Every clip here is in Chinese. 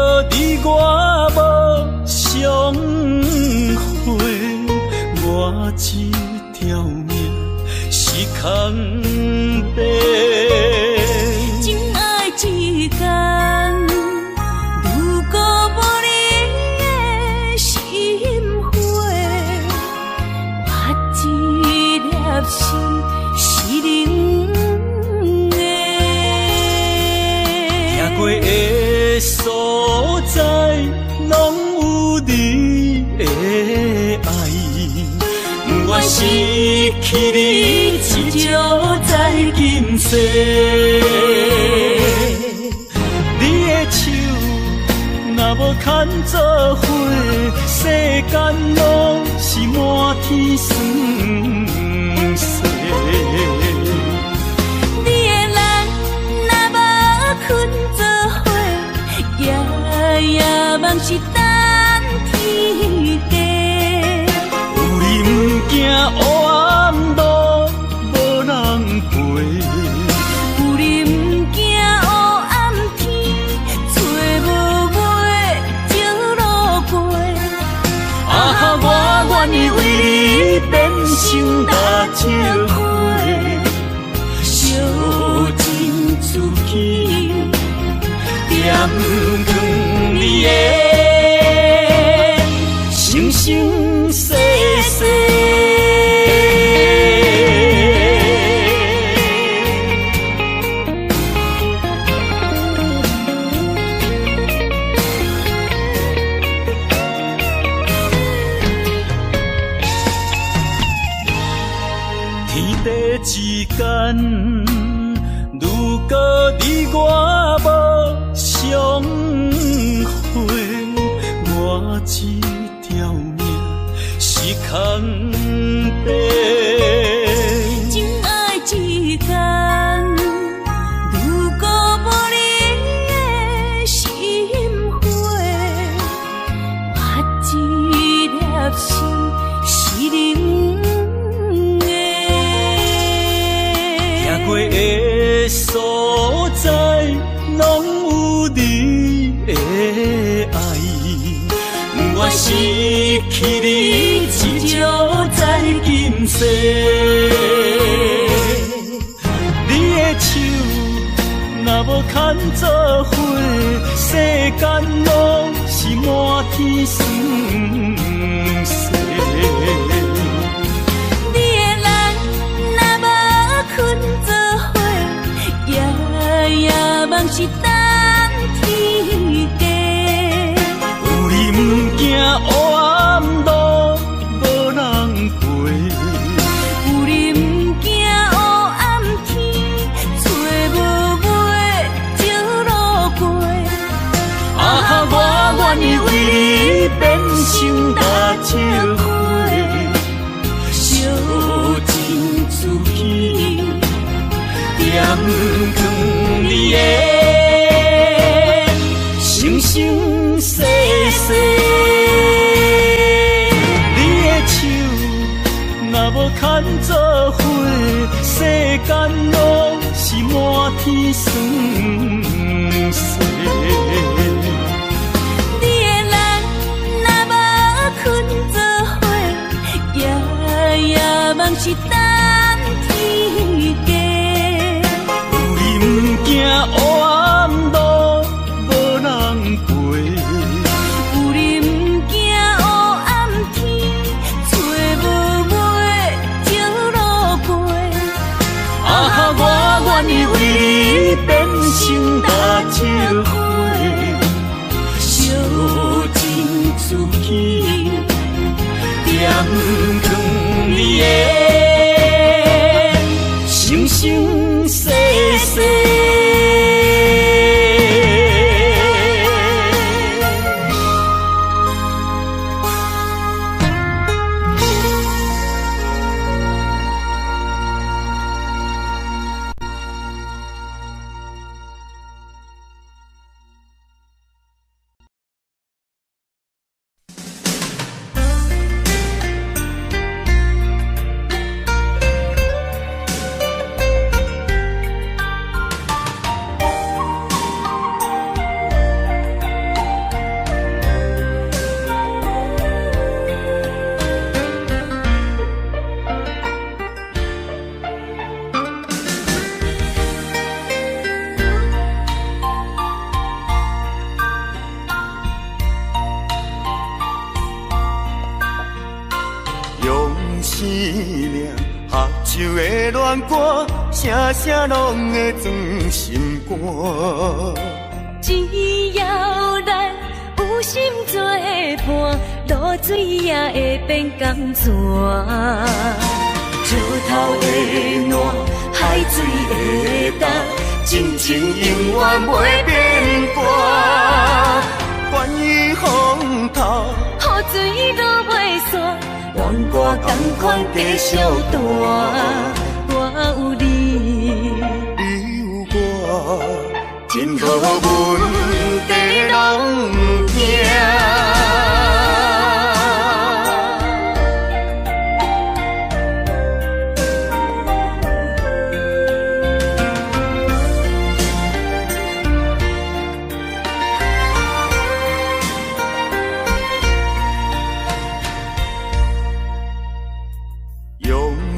过你我无相会，我一条命是空白。真爱一天，如果无你的心花，我一粒心是冷的。行过的所在，拢有你的爱，不愿失去你，一朝在今世。你的手若无牵做伙，世间拢是满天酸涩。你的人若无困做伙，夜梦是等天地。有你不惊黑暗路无人陪，有你不惊黑暗天，找无尾石路过。啊，我愿意为你变成大石花，烧尽自己，点光你的生生世世。天地之间，如果你我无相会，我一条命是空白。真爱一天，如果无你的心花，我一粒心是冷的。行过的所在，拢有你的爱，不愿失去你，一朝在今世。你的手若无牵做伙，世间拢是满天酸涩。你的人若无困做伙，夜梦是等天地。有你不惊黑暗路无人陪，有你不惊黑暗天，找无尾石路过。啊，我愿意为你变成大石花，烧尽自己，点光你的生生世世。你的手若无牵做伙，世间拢是满天酸涩。你的人若无困做伙，夜梦是等天地。有你不惊黑暗路无人陪，有你不惊黑暗天，找无尾石路过。啊，我愿意为你变成大石花，烧尽自己，点光你的生生世世。念，合唱的恋歌，声声拢会装心肝。只要咱有心作伴，露水也会变甘泉。石头的暖，海水的干，真情永远袂变卦。关于风头，雨水都袂散，愿歌同款继续弹。我有你，你有我，真好阮地拢行。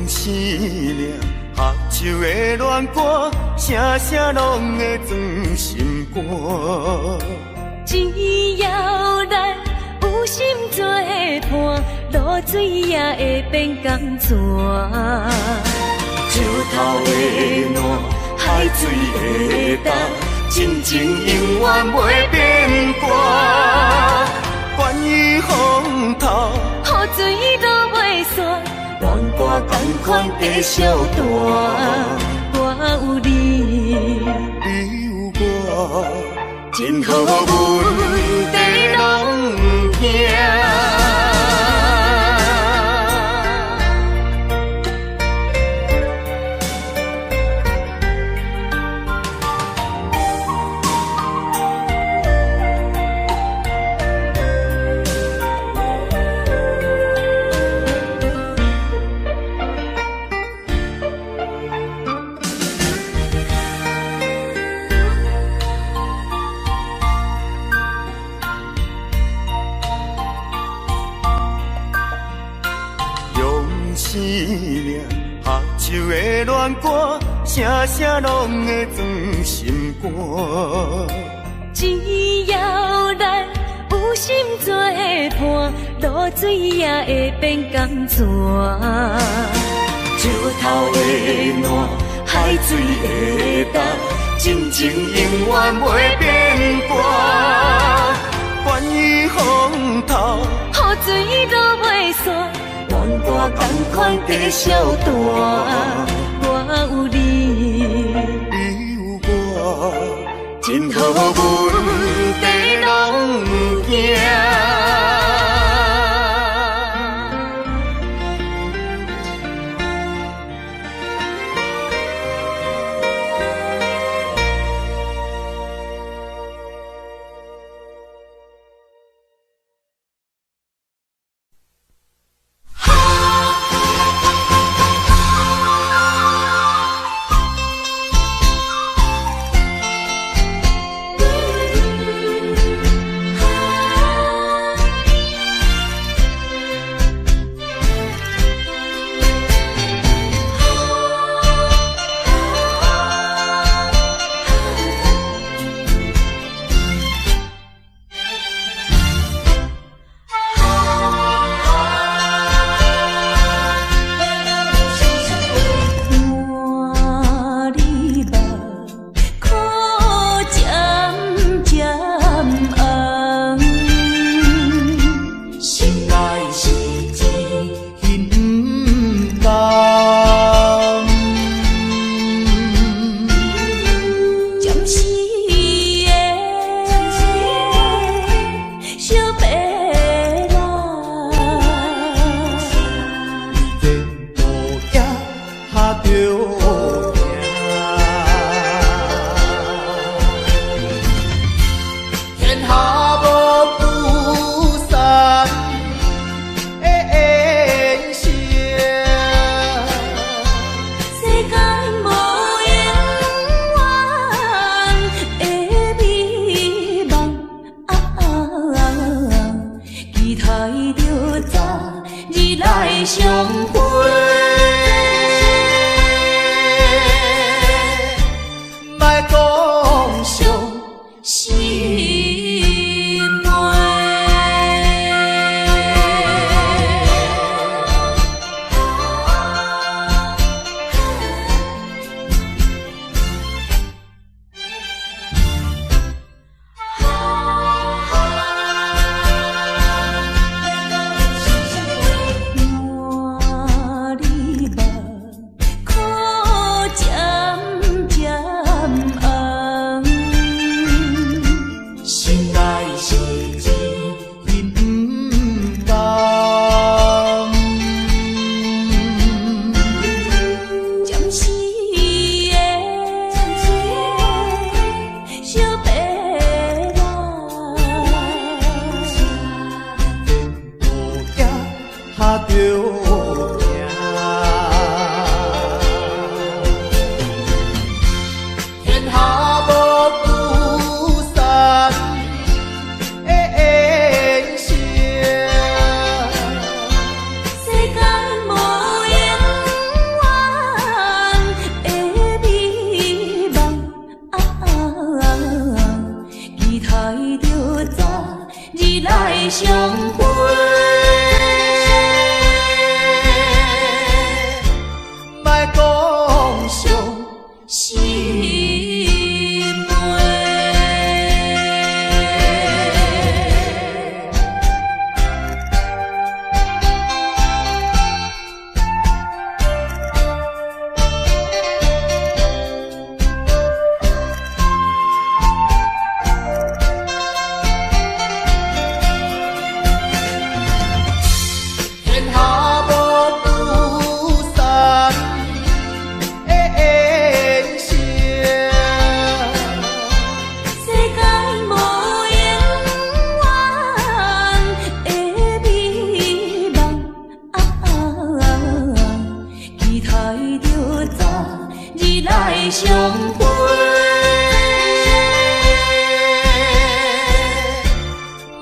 思念，合唱的恋歌，声声拢会装心肝。只要咱有心作伴，露水也会变甘泉。石头的暖，海水的干，真情永远袂变卦。关于风头，雨水都袂散，愿歌同款继续弹。我有你，你有我，真好阮地拢行。思念，合唱的恋歌，声声拢会装心肝。只要咱有心作伴，露水也会变甘泉。石头的暖，海水的干，真情永远袂变卦。关于风头，雨水都袂散，愿歌同款继续弹。我有你，你有我，真好阮地拢行。是真不甘。暂时的小白马，无影哈着行，天下无不散的缘声。世间无永远的美梦，期待着早日来相会。莫讲伤心梅。天下无不散的缘声。世间无永远的美梦，期待着早日来相会。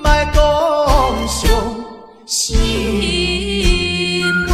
莫讲伤心梅。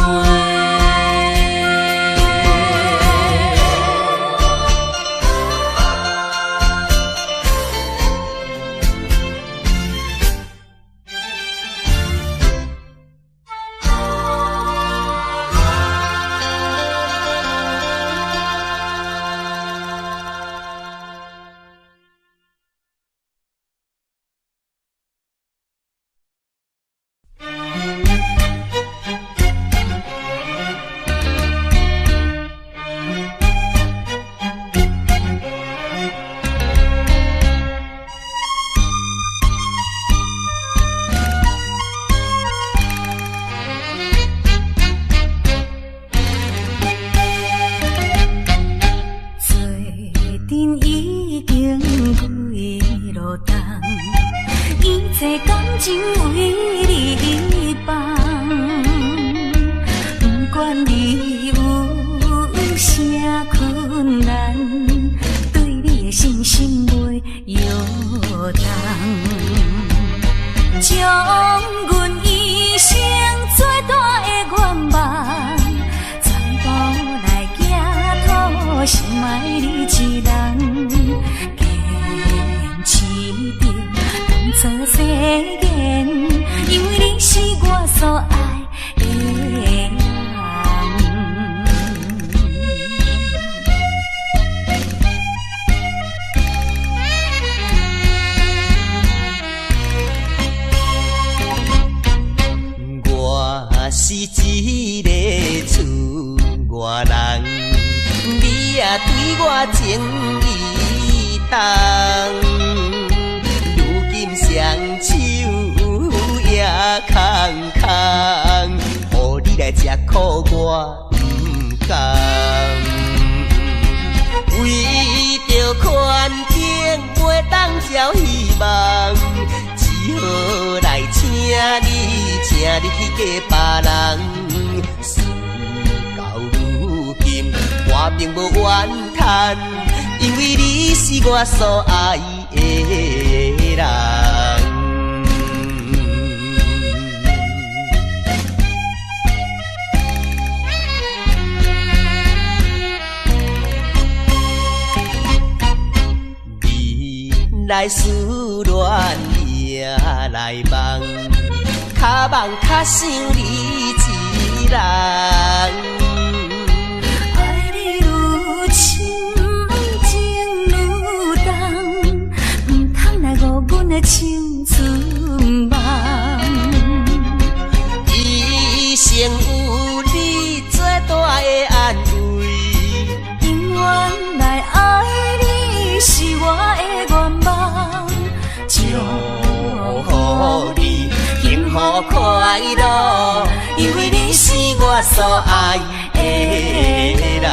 做阵已经归路东，一切感情为你放。不管你有啥困难，对你的信心袂摇动。将阮一生最大的愿望，全部来寄托心爱你一人，坚持着当作誓言，因为你是我所爱的人。我是一个厝外人，你也对我情意重。如今双手也空空，予你来吃苦我不甘。为着环境袂当交希望，只好来请你去嫁别人。事到如今，我并无怨叹，因为你是我所爱的人。来思恋也来梦，较梦较想你一人。爱你愈深，情愈重，唔通来误阮的青春梦。一生有你最大的安慰，永远来爱你是我的愿望。将快乐，因为你是我所爱的人。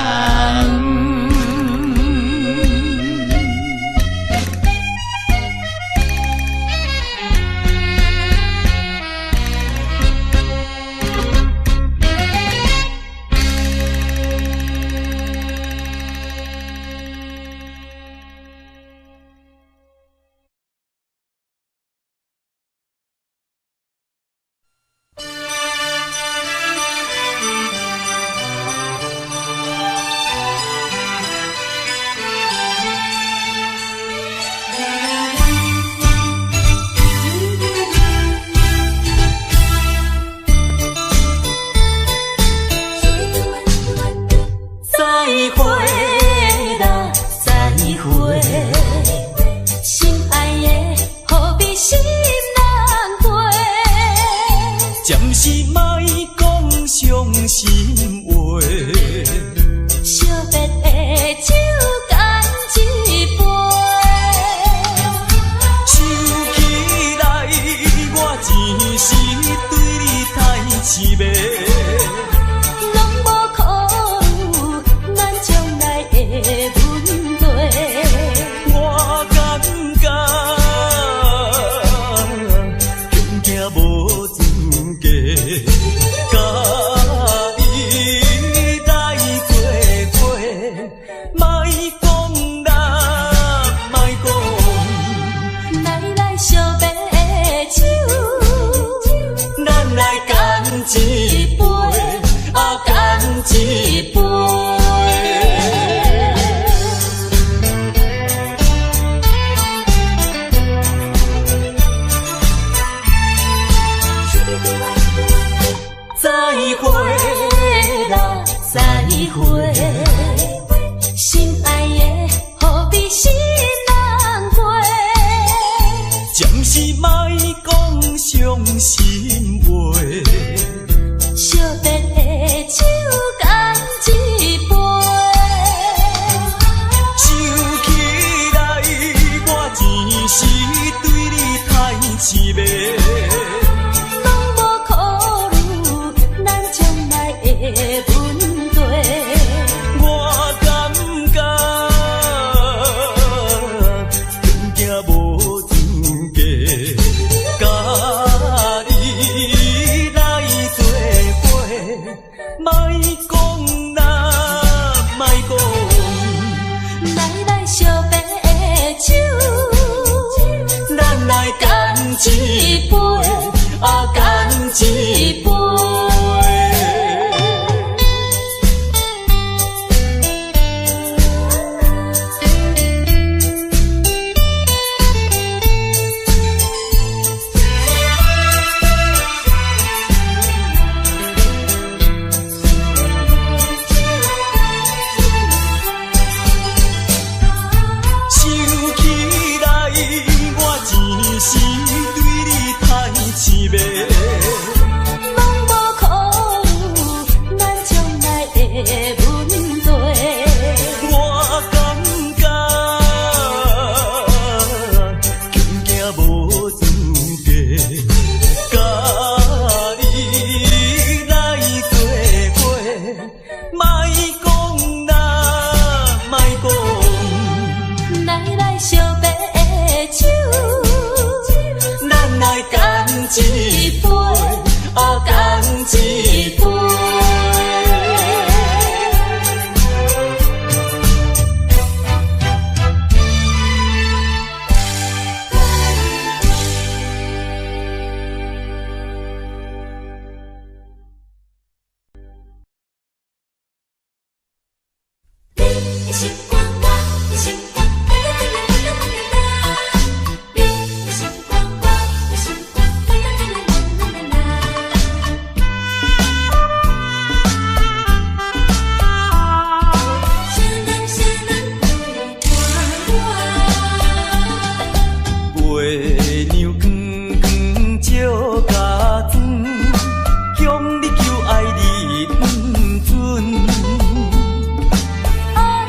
爱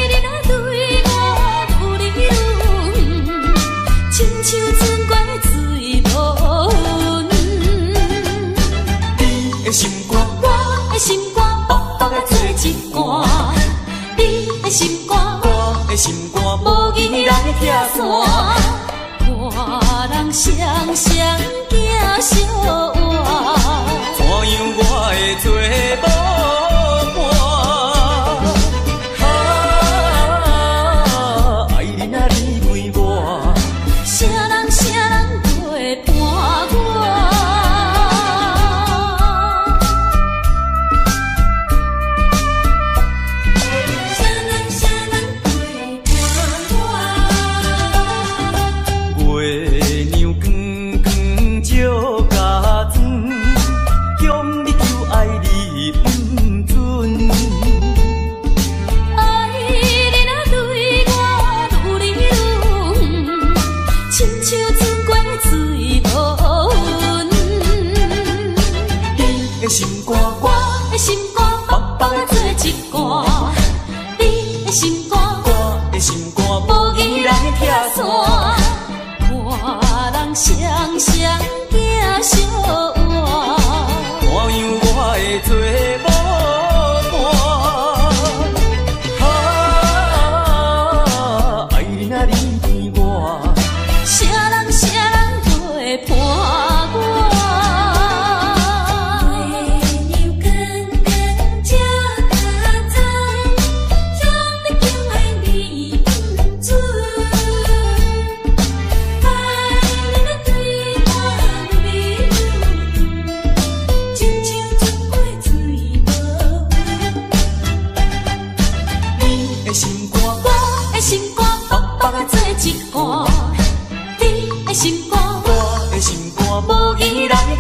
你拆散，看人双双行相换，怎样我会做无伴？爱你啊，你为我，啥人陪伴我？心肝，我的心肝，白白做一罐。你的心肝，我的心肝，无依人拆散，看人双双行相换，怎样我会做无伴？爱你啊，你为我，啥人陪伴我？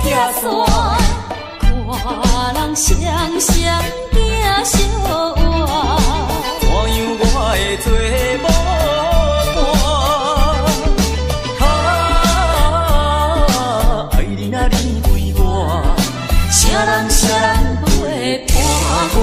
拆散，看人双双行相换，怎样我会做无伴？爱你啊，你为我，啥人陪伴我？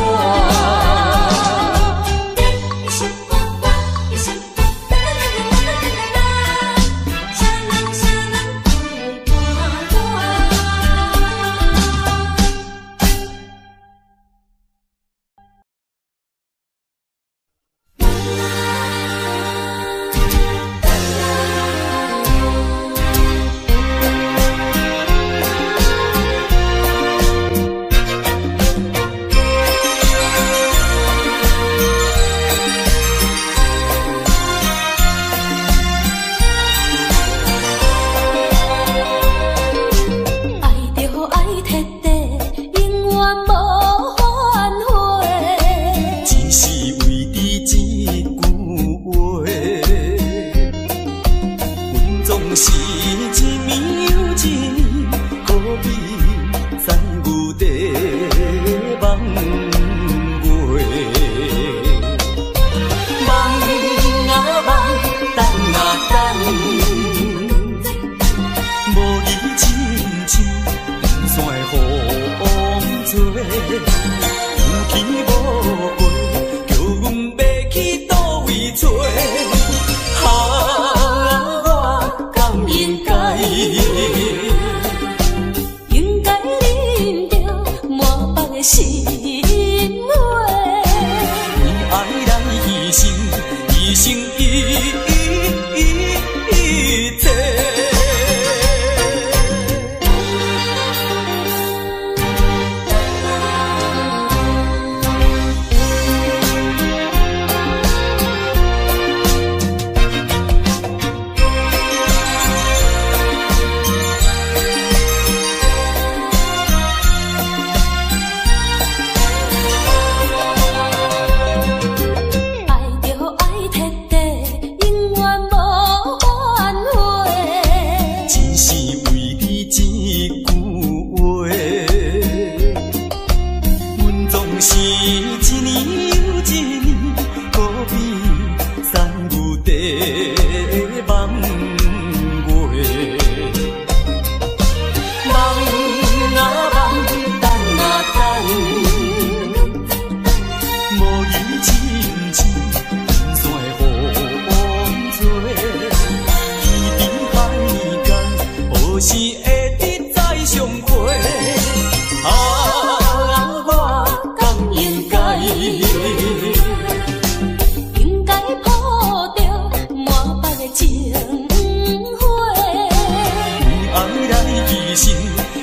来一生，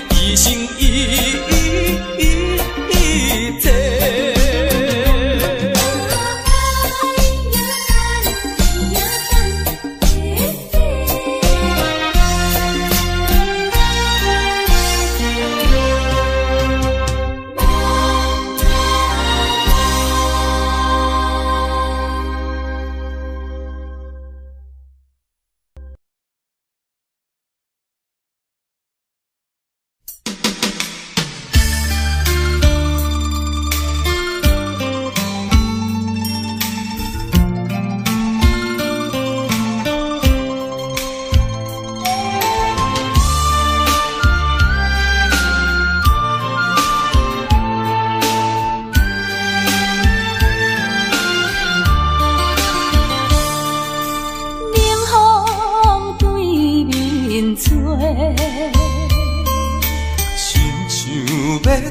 一生一切。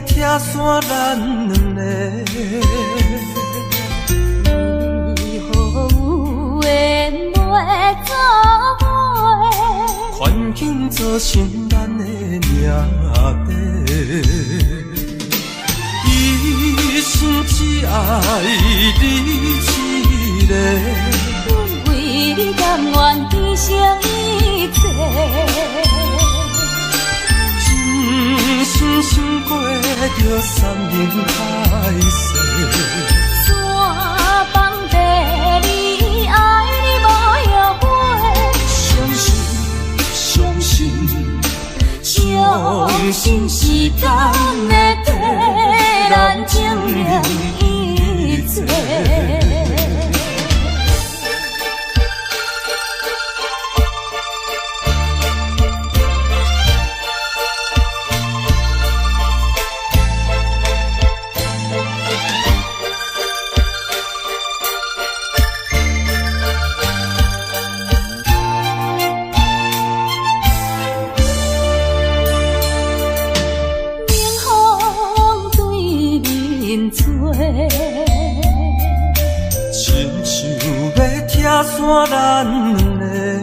拆散咱两个，你好有缘袂做伙，环境造成咱的命地。一生只爱你一个，阮为你甘愿牺牲一切。真心想过着山盟海誓，山崩地离，爱你无后悔。相信时间会替咱证明一切。亲像要拆散咱两个，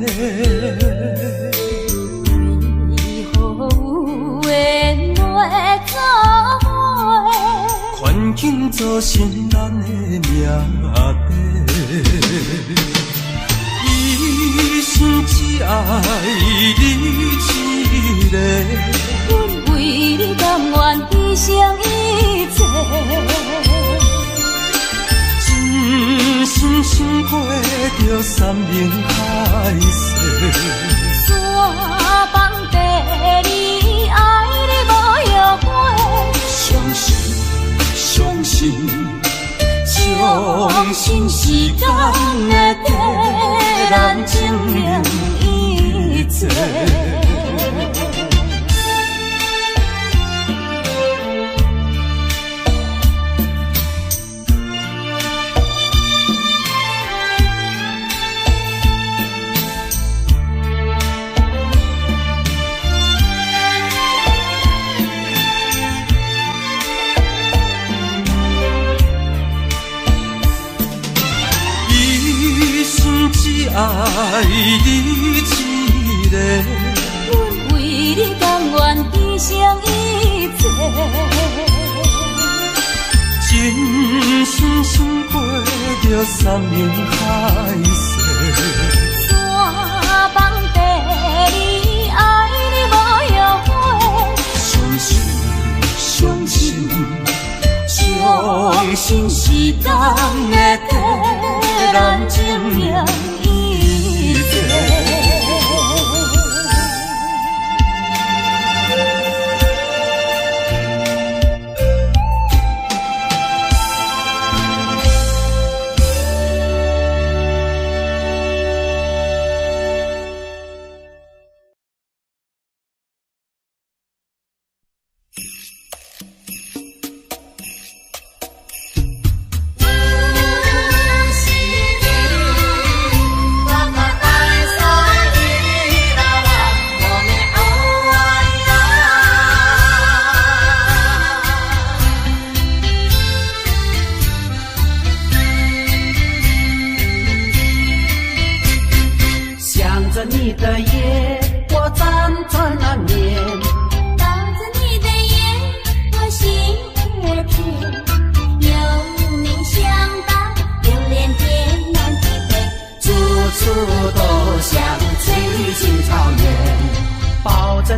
为何有缘袂做伙？环境造成咱的命地。一生只爱你一个，阮为你甘愿牺牲一切。真心想过着山盟海誓，山崩地离，爱你无后悔。相信时间会替咱证明一切。只爱你一个，阮为你甘愿牺牲一切。真心想过着山盟海誓，山崩地离，爱你无后悔。相信时间会替咱证明一切。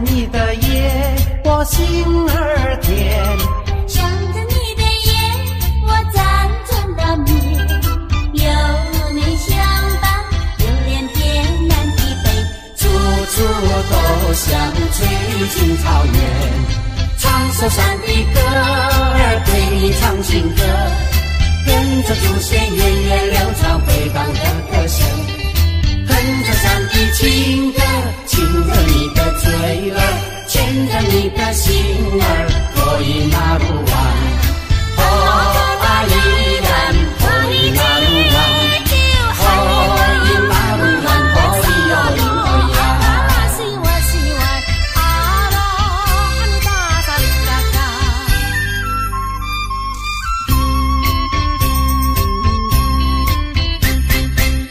你的夜，我心儿甜。想着你的夜，我辗转难眠。有你相伴，流连天南地北，处处都像翠青草原。唱首山的歌儿，对你唱情歌，跟着祖先源远流长回荡的歌声。哼着山的情歌，亲着你的嘴儿，牵着你的心儿，可以那路弯。哦啊依然可以那路弯，可以那路弯，可以有灵可以啊。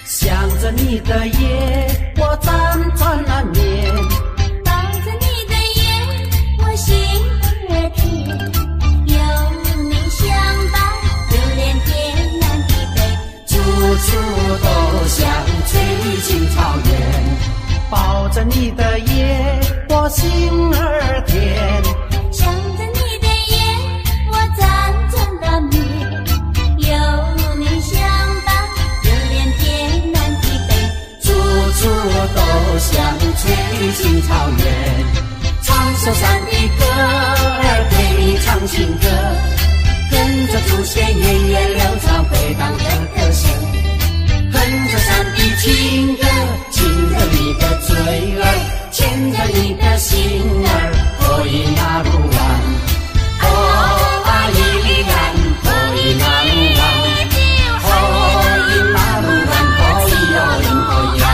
想着你的夜，我辗转难眠。抱着你的夜，我心儿甜。有你相伴，流连天南地北，处处都像翠青草原。抱着你的夜，我心儿甜。想着你的夜，我辗转难眠。有你相伴，流连天南地北，处处都像翠青草原。唱首山的歌儿，对你唱情歌，跟着祖先源远流长回荡的歌声。哼着山的情歌，亲着你的嘴儿，牵着你的心儿，可以那路弯。哦啊依然可以那路弯，可以那路弯，可以有灵可以啊。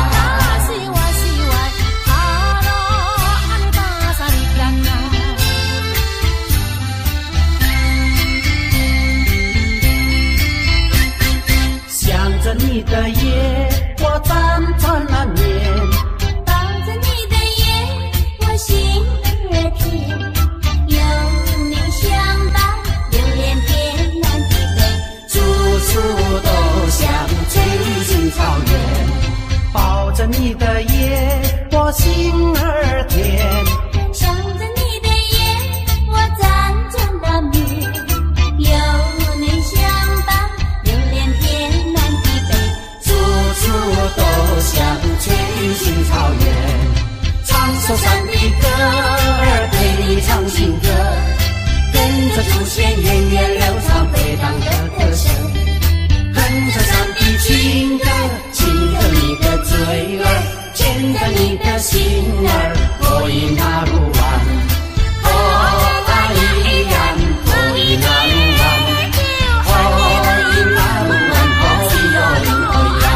想着你的夜，我辗转难眠。抱着你的夜，我心儿甜。有你相伴，流连天南地北，处处都像翠青草原。抱着你的夜，我心儿甜。想着你的夜，我辗转难眠。有你相伴，流连天南地北，处处都像翠青草原。唱首山的歌儿，对你唱情歌，跟着祖先源远流长回荡的歌声。哼着山的情歌，亲着你的嘴儿，牵着你的心儿，可以那路弯。哦啊依然可以那路弯，可以那路弯，可以有灵可以啊。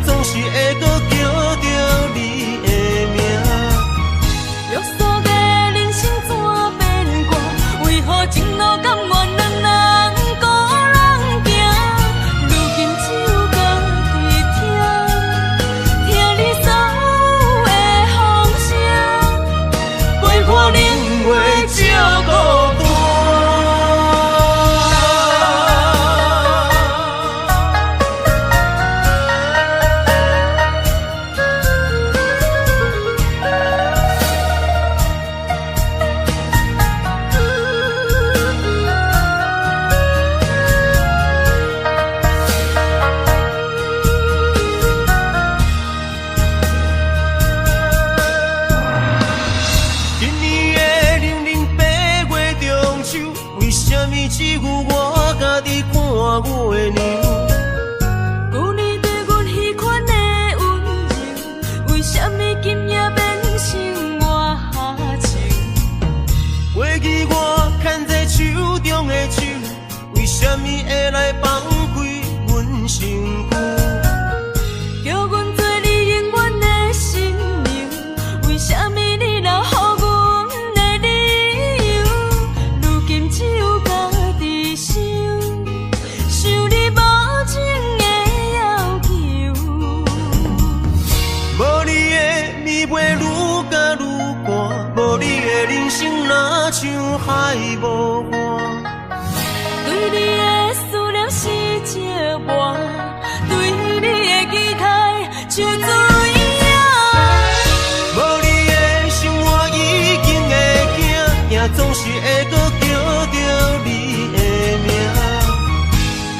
总是会搁叫着你的名。约束的人生怎要只有我家己看月亮。旧年对阮迄款的温柔，为什么今夜变成我下情？过去我牵在手中的手，为什么会来放开阮身躯？叫阮做你永远的新娘，为什么你留予阮的理由？如今只有家己想，想你无情的要求。无你的暝袂愈加愈寒，无你的人生若像海无岸。对你的思念是石磨，对你的期待像水影。无你的生活已经会惊，也总是会搁叫着你的名。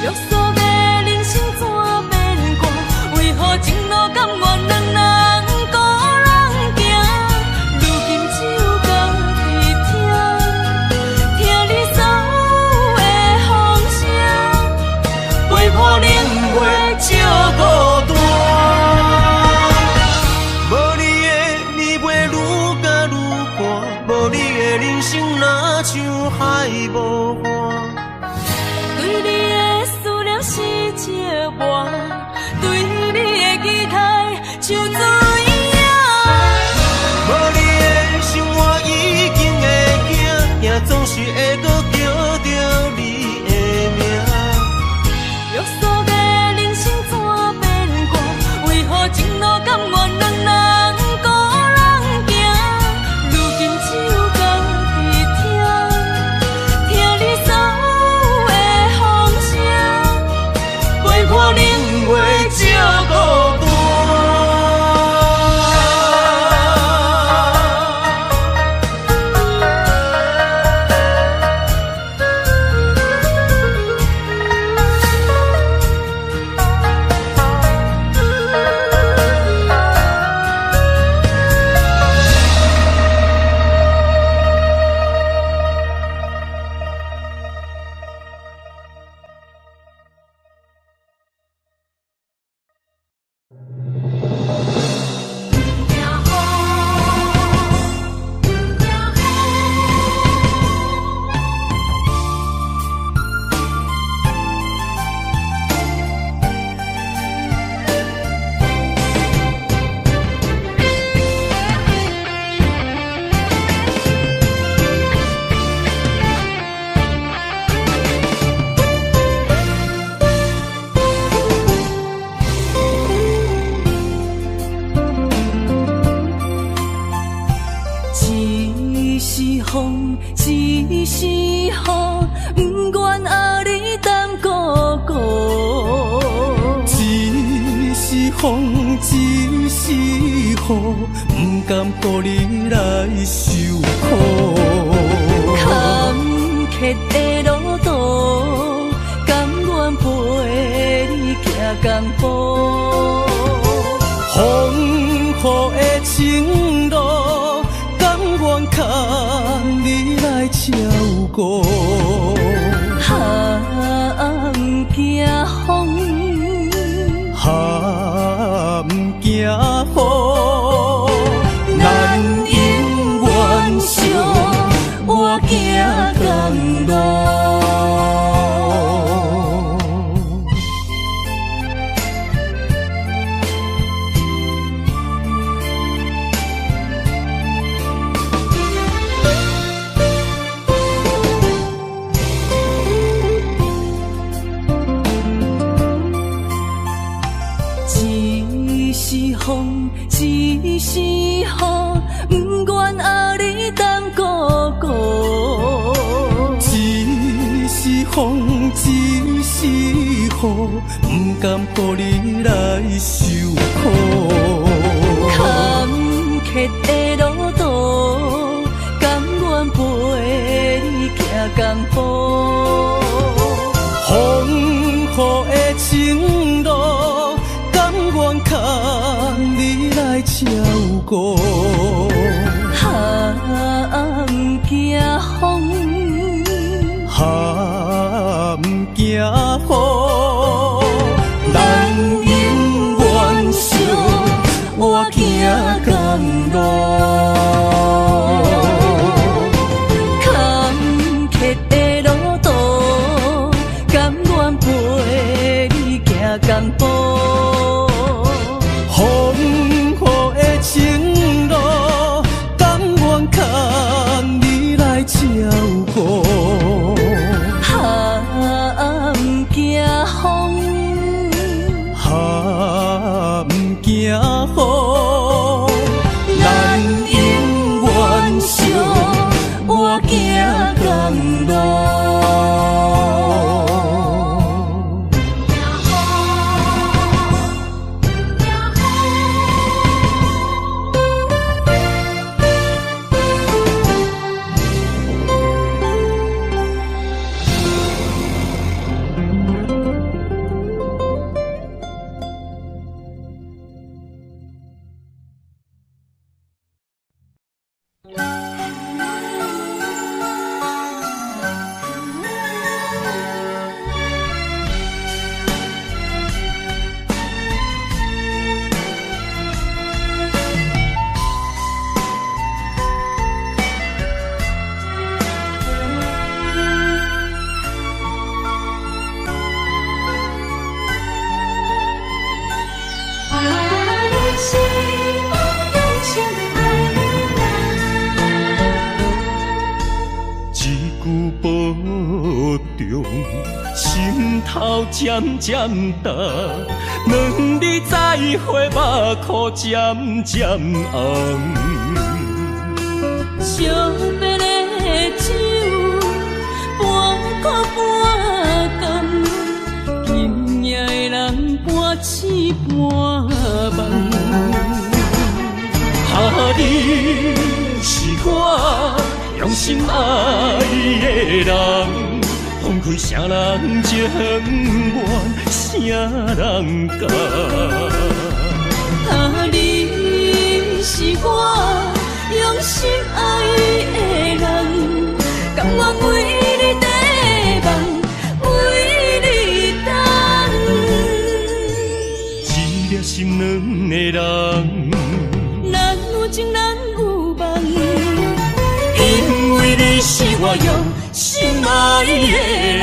约束的人生怎变卦？为何情路甘愿两人孤人行？如今只有家己听，听你所有的风声，陪伴冷月照孤单。无你的暝袂愈加愈寒，无你的人生若像海无岸。对你的思念是石磨，对你的期待像水影。无你的生活已经会惊，也总是会搁叫着你的名。约束的人生怎变卦？为何情路甘愿两人孤人行？如今只有家己听，听你所有的风声，陪伴冷月照孤单。一是风，一是雨，不愿后日等孤孤。一是风，一是雨，不甘顾你来受苦。坎坷的路途，甘愿陪你行江步。风雨的情路，甘愿牵你来照顾。不惊风，不惊雨，咱永远相活行同路。一是风，一是雨，不愿后日等孤孤。一是风，一是雨，不甘顾你来受苦。坎坷的路途，甘愿陪你行江步。风雨的情路，甘愿牵你来照顾。不惊风，不行好，人永远想我行甘路。坎坷的路途，甘愿陪你行甘步。风雨的情路，甘愿牵你来照顾。哈唔惊风，哈唔惊雨，咱永远相我行甘路。心头渐渐重，两日再会，目眶渐渐红。惜别的酒，半苦半甘，今夜的人半醒半梦。你是我用心爱的人。放开啥人情愿，啥人甘？你是我用心爱的人，甘愿为你地梦，为你等。一粒心两个人，咱有情咱有梦，因为你是我用心爱的人。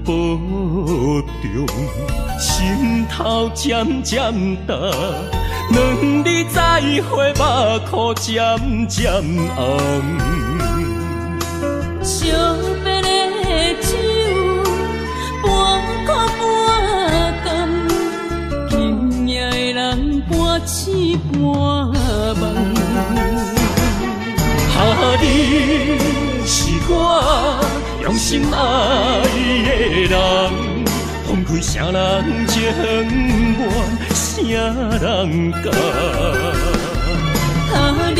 保重，心头渐渐重，两日再会，目眶渐渐红。惜别的酒，半苦半甘，今夜的人半醒半梦。你是我用心爱的人，放开啥人情愿，啥人甘？你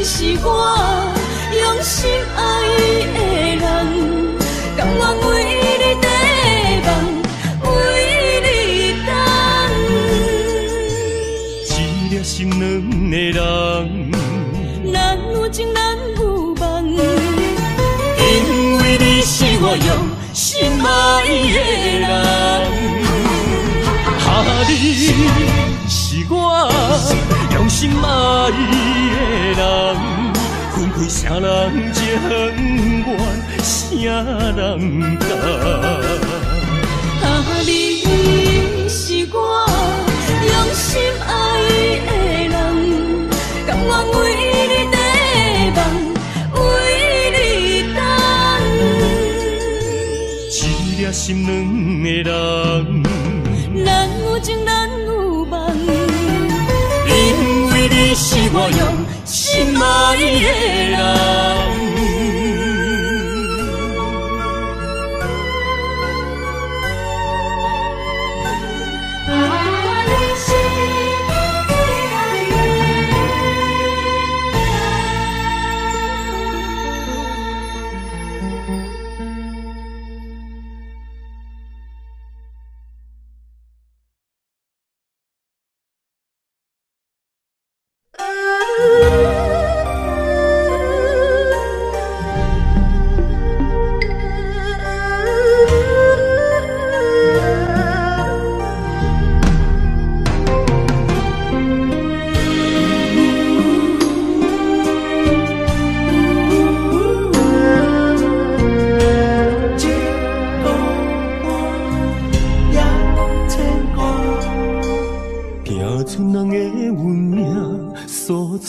是我用心爱的人，甘愿为你地梦，为你等。一粒心两个人，咱有情咱有梦，因为你是我用心爱的人。你是我用心爱的人，分开啥人情愿，啥人甘？你是我用心爱的人，甘愿为你地梦，为你等。一粒心两个人，咱有情咱有梦，因为你是我用心爱的人。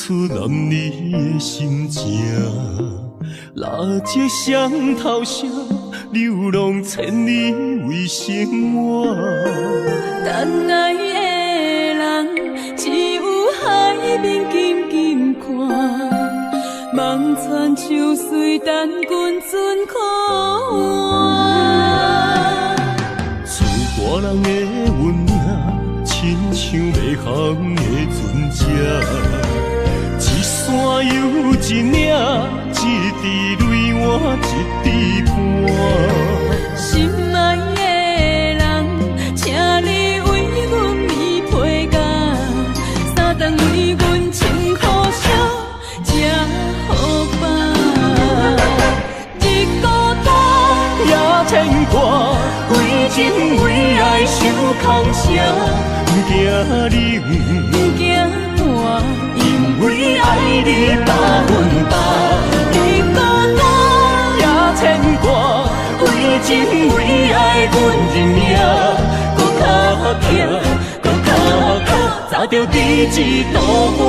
出男女的心情，蜡烛双头烧，流浪千里为生活。但爱的人，只有海面静静看，望穿秋水，等君尊可换。厝大人的温暖，亲像迷航的船只，一山又一岭，一滴泪换一滴汗。心爱的人，请你为阮披披甲，三顿为阮穿苦烧，吃好饱。日孤单也牵挂，为情为爱受空城，不惊冷，不惊寒，因为爱你百分百。日孤单也牵挂，为情为爱阮认命，搁较拼，搁较靠，找着第一道我。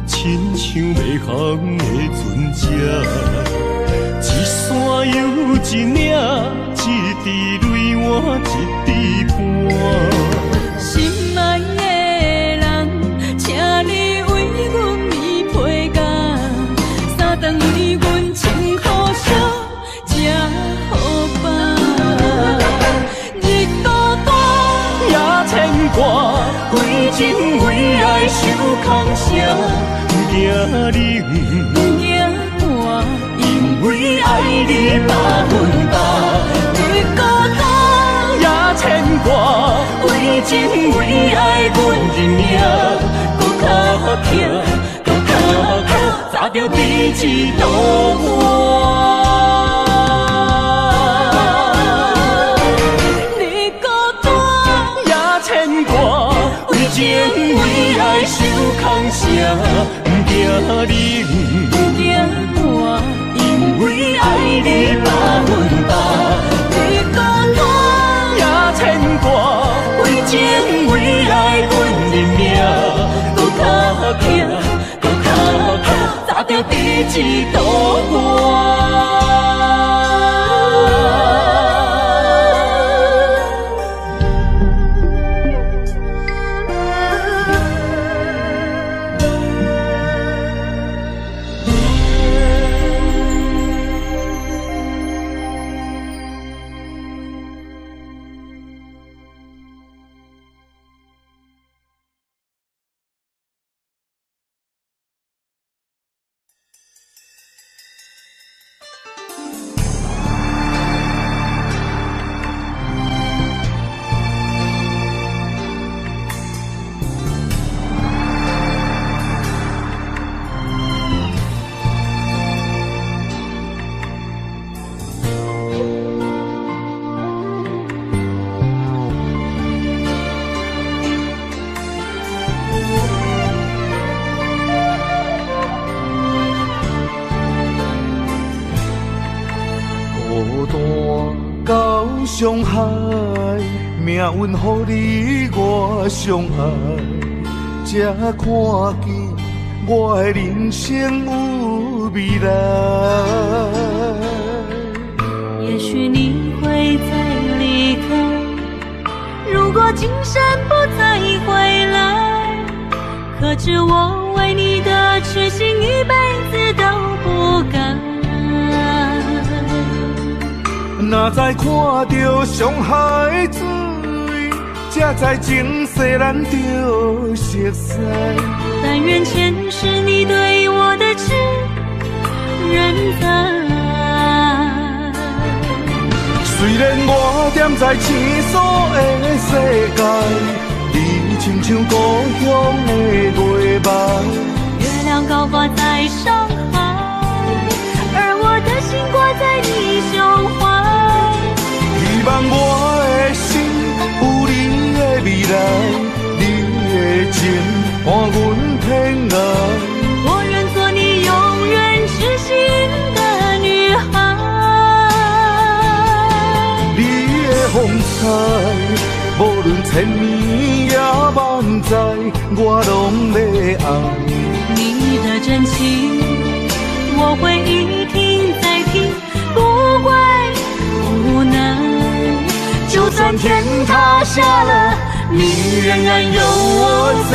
亲像迷航的船只，一山又一岭，一滴泪换一滴汗。心爱的人，请你为阮披披甲，三顿为阮穿苦烧，吃好饱。日孤单也牵挂，为情为爱受空城。不惊冷，不惊寒，因为爱你百分百。日孤单也牵挂，为情为爱阮认命，搁较拼，搁较靠，找着第一道我。日孤单也牵挂，为情为爱受空城。不惊冷，不惊寒，因为爱你百分百。日孤单也牵挂，为情为爱阮认命，搁较拼，搁较靠，找着第一道我。伤害，命运予你我相爱，才看见我的人生有未来。也许你会再离开，如果今生不再回来，可知我为你的痴心一辈子都不改。若再看到伤害水，才知情世咱着熟悉。但愿前世你对我的痴仍在。虽然我踮在青锁的世界，你亲像故乡的月白。月亮高挂在上海，而我的心挂在你胸怀。希望我的心有你的未来，你的情伴阮天涯。我愿做你永远痴心的女孩。你的风采，无论千年也万载，我拢要爱。你的真情，我会一听再听，不怪无奈。就算天塌下了，你仍然有我在。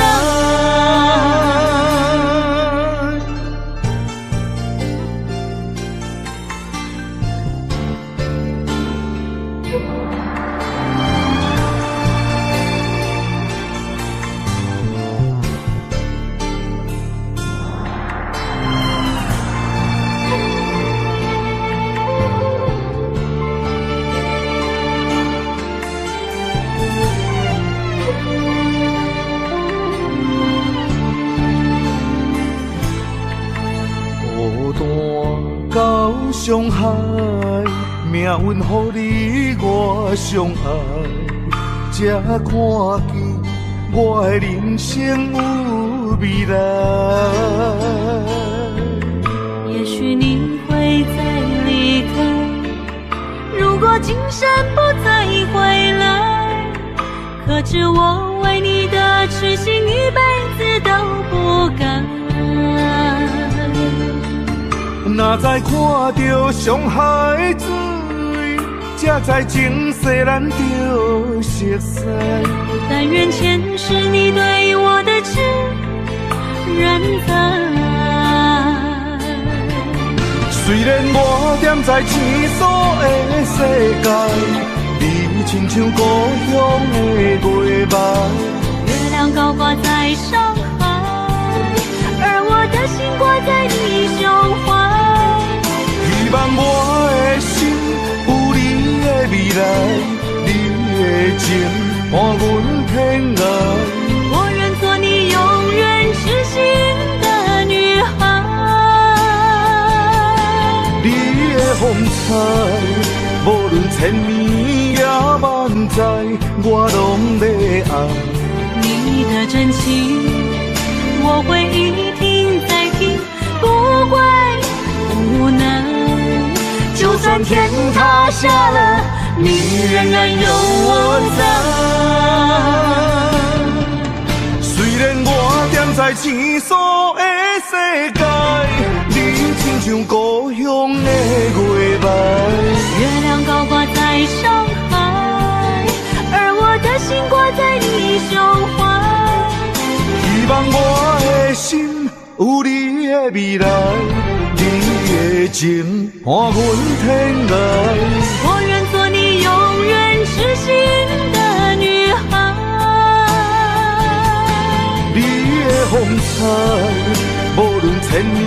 到上海，命运予你我相爱，才看见我的人生有未来。也许你会再离开，如果今生不再回来，可知我为你的痴心一辈子都不改。若再看到上海水，才知情世咱着熟悉。但愿前世你对我的痴仍在。虽然我踮在青锁的世界，你亲像故乡的月白。月亮高挂在上海，而我的心挂在你胸怀。希望我的心有你的未来，你的情伴阮天涯。我愿做你永远痴心的女孩。你的风采，无论千年也万载，我拢要爱。你的真情，我会一听再听，不怪无奈。就算天塌下了，你仍然有我在。虽然我踮在青锁的世界，你亲像故乡的月白。月亮高挂在上海，而我的心挂在你胸怀。希望我的心有你的未来，你的情伴阮天涯。我愿做你永远痴心的女孩。你的风采，无论千年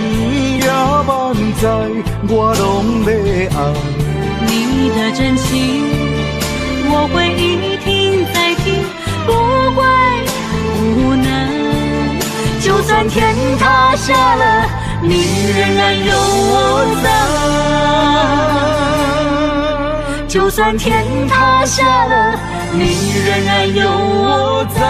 也万载，我拢要爱。你的真情，我会一听再听，不怪无奈。就算天塌下了，你仍然有我在。就算天塌下了，你仍然有我在。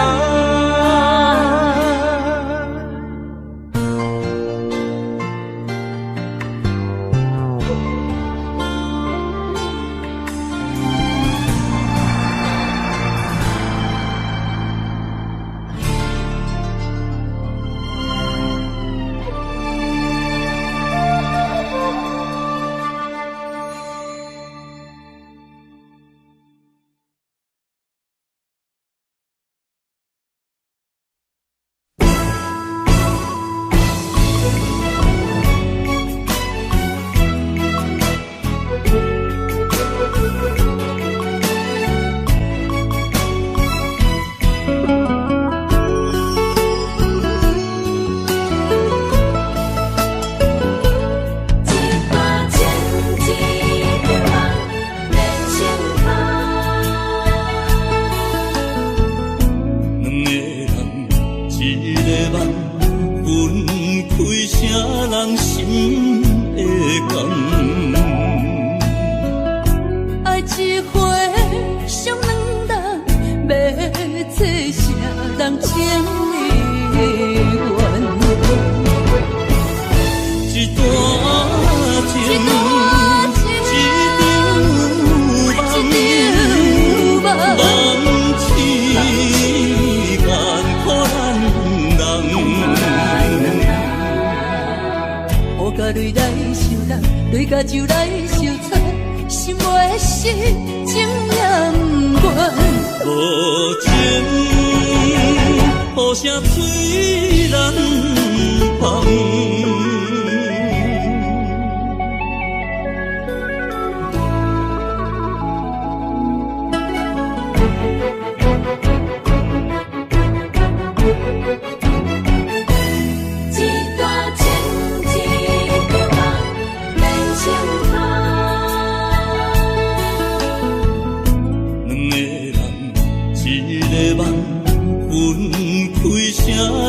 甲酒来烧菜，心袂死，情也不愿。无情，雨声催人芳。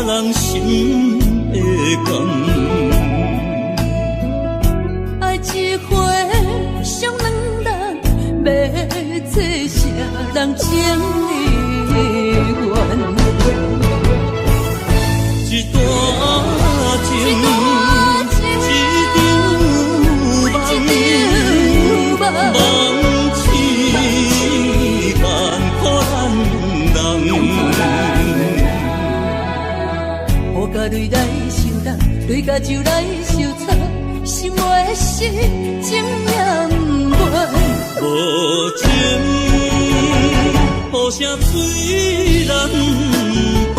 人心的感，爱一回伤两人，要做啥人情意愿？一段情，一场梦，梦痴干苦咱人。雨甲泪来收人，泪甲酒来烧菜，心袂死，情也不愿。无情，雨声催人芳。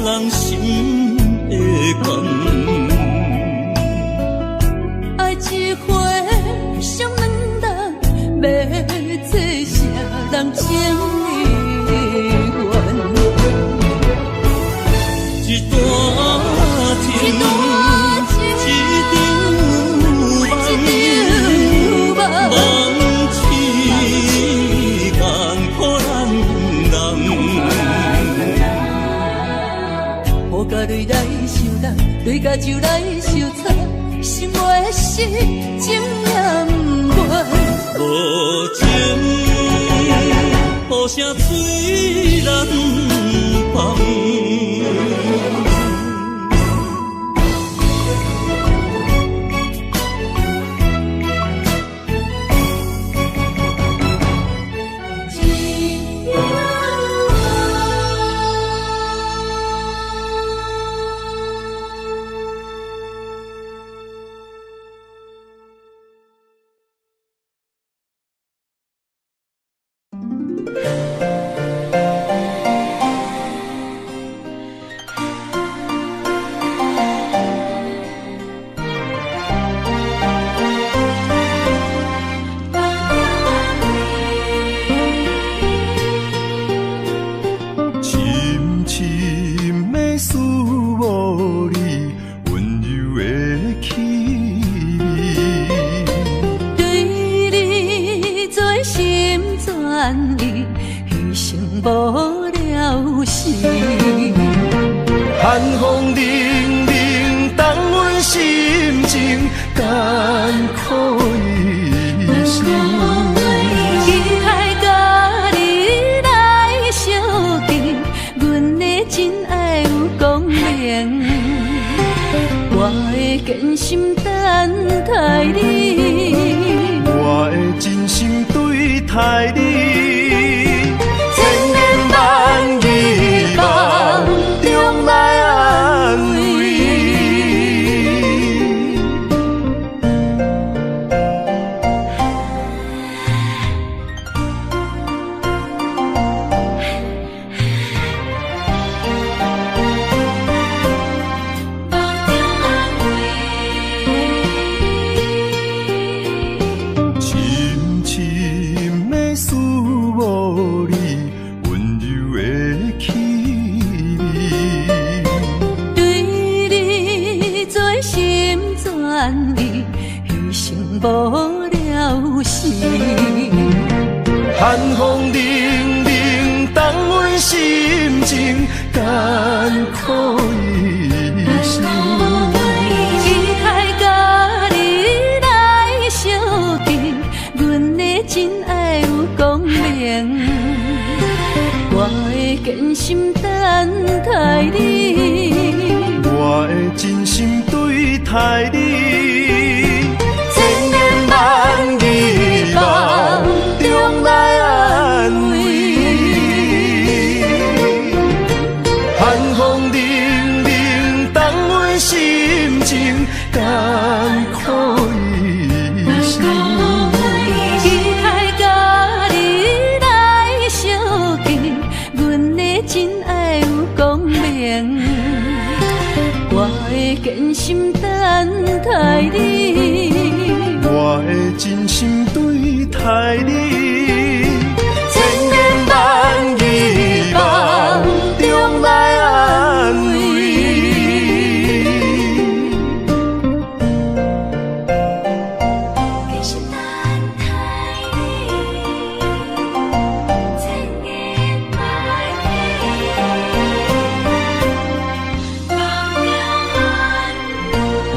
人心的感，爱一回伤两人，要做啥人情意愿？一段情，一场梦，梦痴干苦咱人。雨甲泪来收人，泪甲酒来烧菜，心袂死，情也不愿。无情，雨声催人芳。无了时，寒风凛凛，冻阮心情艰苦一生。期待甲你来相见，阮的真爱有光明，我会坚心等待你，我会真心对待你。中来安慰，深深的思慕你，温柔的气。无了时，寒风凛凛，冻阮心情艰苦一生。心对待你，千言万语梦中来安慰。寒风凛凛，冻阮心情艰苦一生。期待甲你来相见，阮的真爱有光明。我会坚心等待你，我会真心对待你，千言万语梦中来安慰。坚心等待你，千言万语梦中安慰。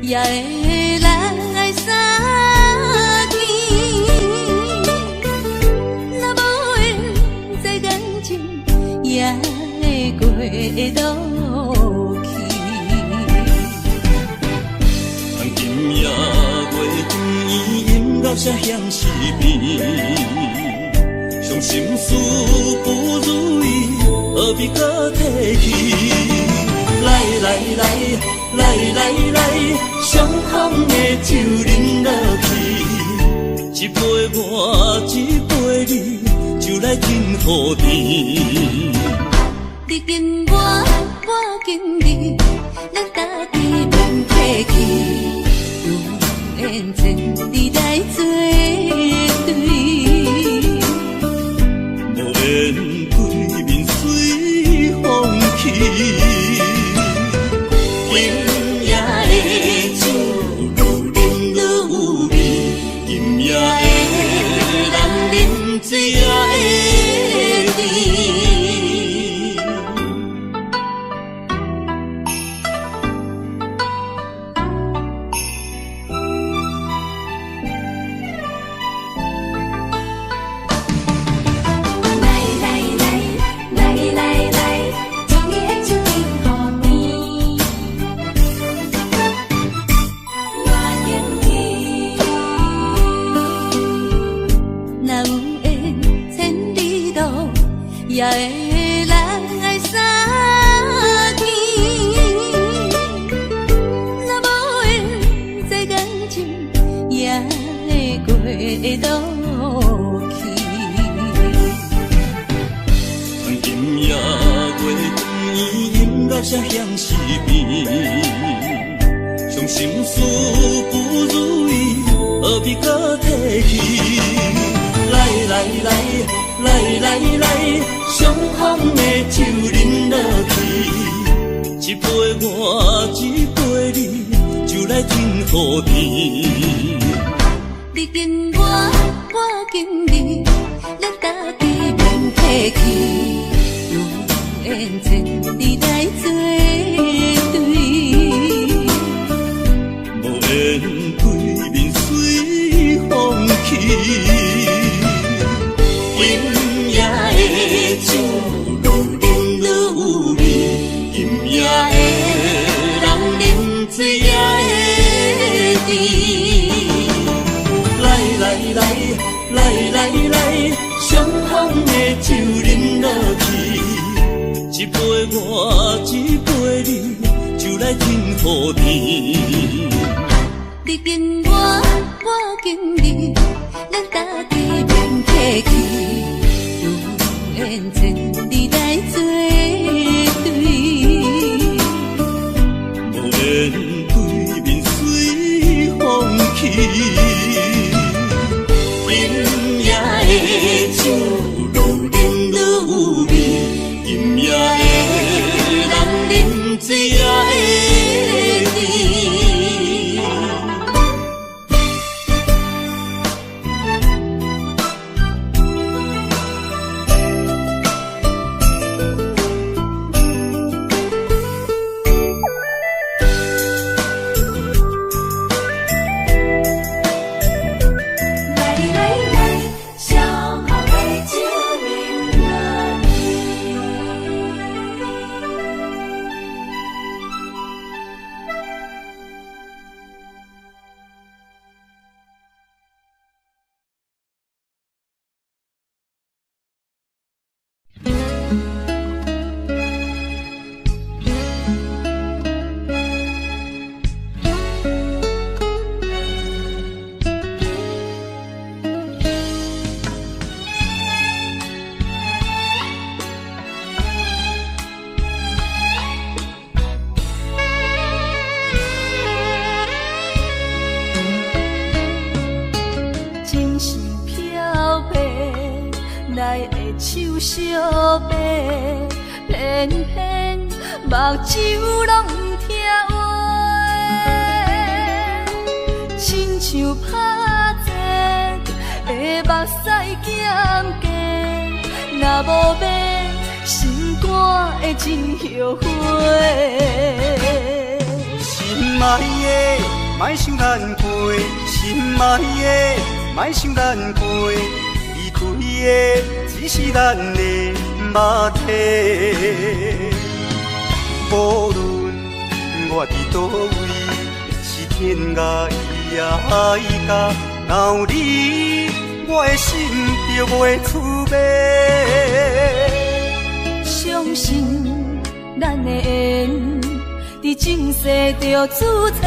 也会来相见，若无缘在感情，也会过渡去。今夜月光阴留下乡诗边，伤心事不如意，何必搁提起？来来来。来来来，相逢的酒饮落去，一杯我，一杯你，就来敬予甜。你敬我，我敬你，咱家己免客气，有缘千里来作对，无缘对面随风去。水也会甜，来来来，来来来，将你的手紧予你，我敬你。若有也会来相见，若无缘在感情，也会过渡去。今夜月光阴留下乡诗边，伤心事不如意，何必搁提起？来来来。来来来，相逢的酒饮落去，一杯我，一杯你，就来敬予甜。你敬我，我敬你，咱家己免客气，有缘千里来作对，无缘对面随风去。酒愈饮愈有味，今夜的人饮水也会甜。来来来，来来来，相逢的酒饮落去，一杯我，一杯你，就来敬予甜。你敬我，我敬你，咱家己免客气。缘千里来作对，无缘对面今夜的酒愈饮愈有味，今夜的人饮醉也会甜。手小白，偏偏目睭拢毋听话，亲像拍折的目屎减低，若无变，心肝会真后悔。心爱的，莫想咱过；心爱的，莫想咱过。离开的只是咱的肉体。无论我伫倒位，是天涯伊也爱甲，若有你，我的心就袂出卖。相信咱的缘，伫前世就注定，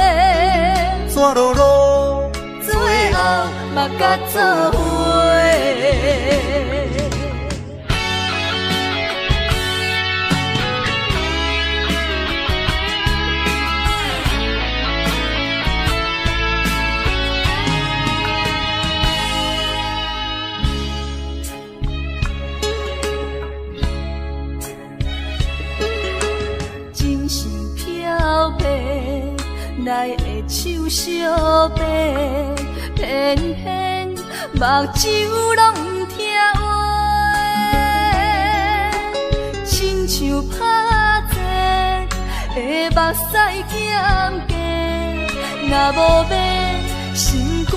怎落落，最后嘛甲做伙。来的手小白，偏偏目睭拢毋听话，亲像拍折的目屎减低，若无变，心肝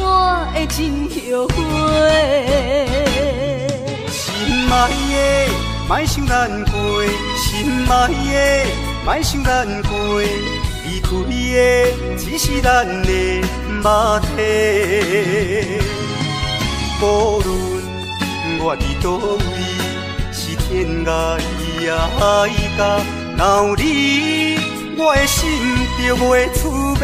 会真后悔。心爱的，莫想咱过；心爱的，莫想咱过。离开的只是咱的肉体，无论我伫倒位，是天涯伊也爱甲，若有你，我的心就袂出卖。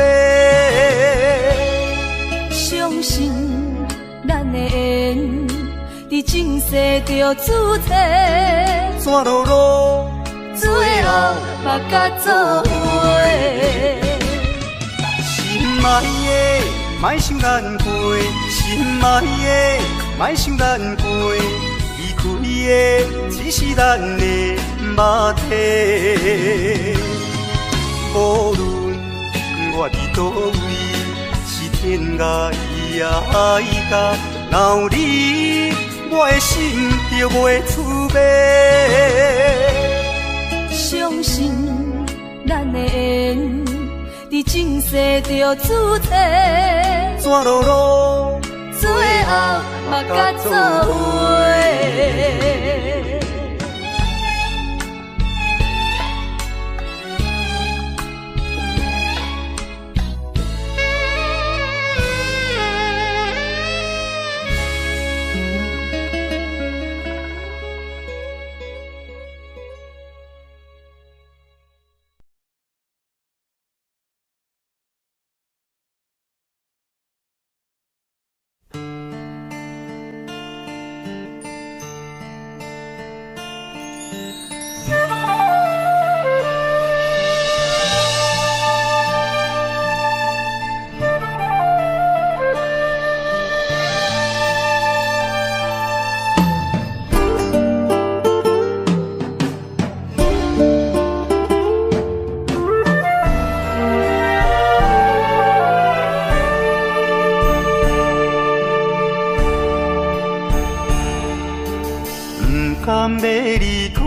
相信咱的缘，伫前世就注定，怎落落，最后嘛甲做伙。心爱的，莫想咱过；心爱的，莫想咱过。离开的只是咱的肉体，无论我伫倒位，是天涯伊也爱甲，若有你，我的心就袂出卖。相信咱的缘，伫前世就注定，怎落落，最后嘛甲做伙。甘要离开，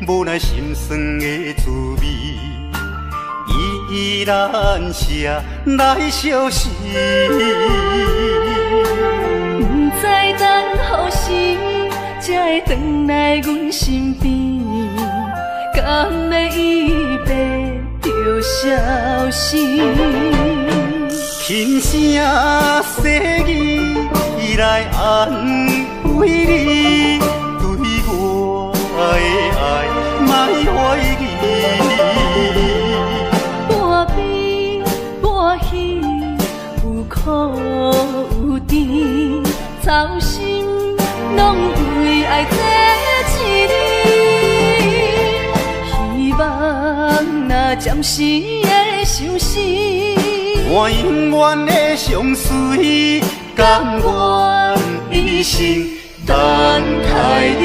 无奈心酸的滋味，依然写来相思。不知等何时才会回来阮身边，甘要一别就消失。轻声细语来安慰你，对我的爱莫怀疑。半悲半喜，有苦有甜，操心拢为爱这一日，希望若暂时的相思，我永远的相随，甘愿一生等待你。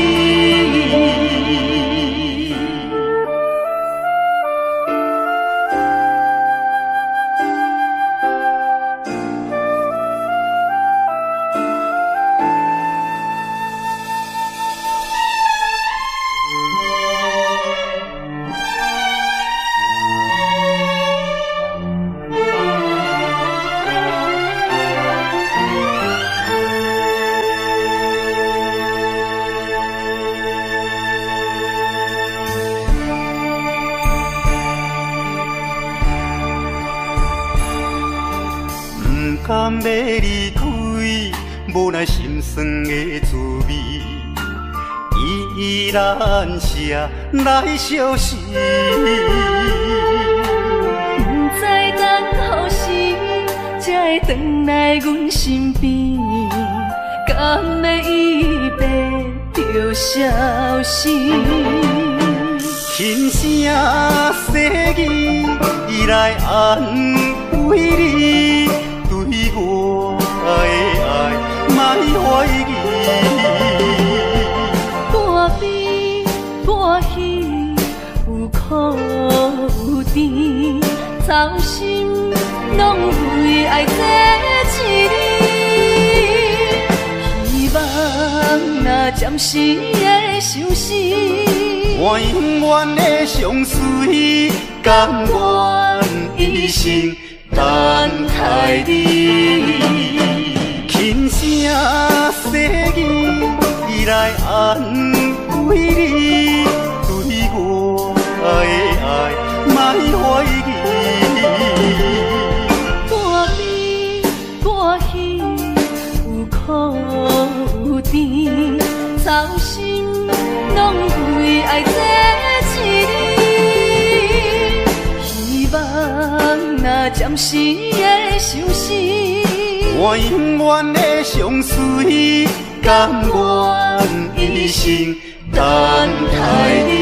甘要离开，无奈心酸的滋味，依然写来相思。不知等何时才会回来阮身边，甘要一别就消失。轻声细语来安慰你，对我的爱莫怀疑。半悲半喜，有苦有甜，操心拢为爱这一日，希望若暂时的相思，我永远的相随，甘愿一生等待你。轻声细语来安慰你，对我的爱莫怀疑。半悲半喜，有苦有甜，操心拢为爱这一日，希望若暂时的相思，我永远的相随，甘愿一生等待你。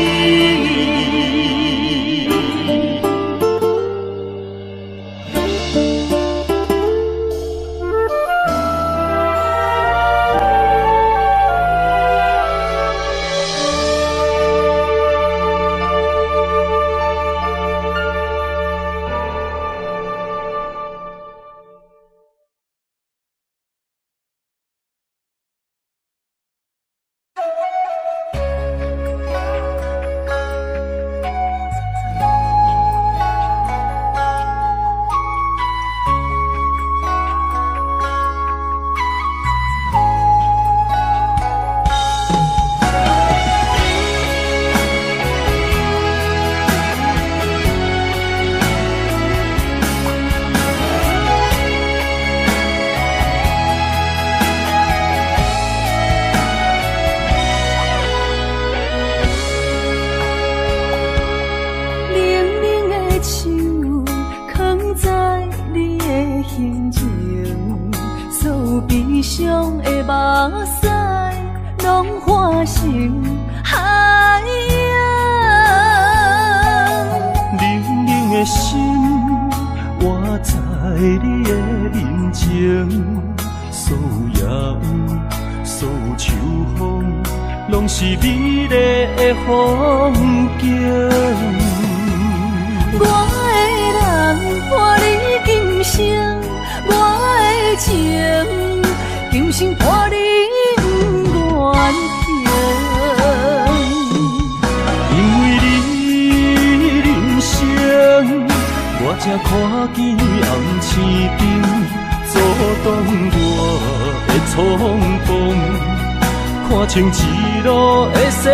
伤的目屎，拢化成海洋。冷冷的心，活在你的面前，所有夜雾，所有秋风，拢是美丽的风景。我的人伴你今生，我的情今生伴你不愿停。才看见红青灯，阻挡我的冲动，看清一路的世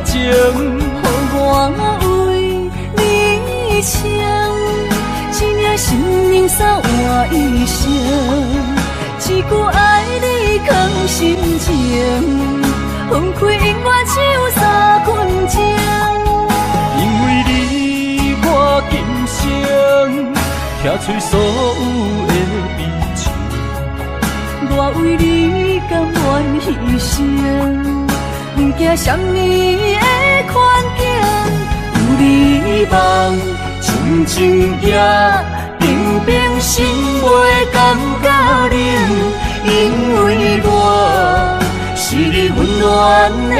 情，予我为你唱，一领心灵扫换一生，一句爱你藏心情，分开永远只有三分钟。因为你我今生拆碎所有的悲情，我为你甘愿牺牲，不惊什么的困境，有你梦，亲情也平平心袂感觉冷，因为我是你温暖的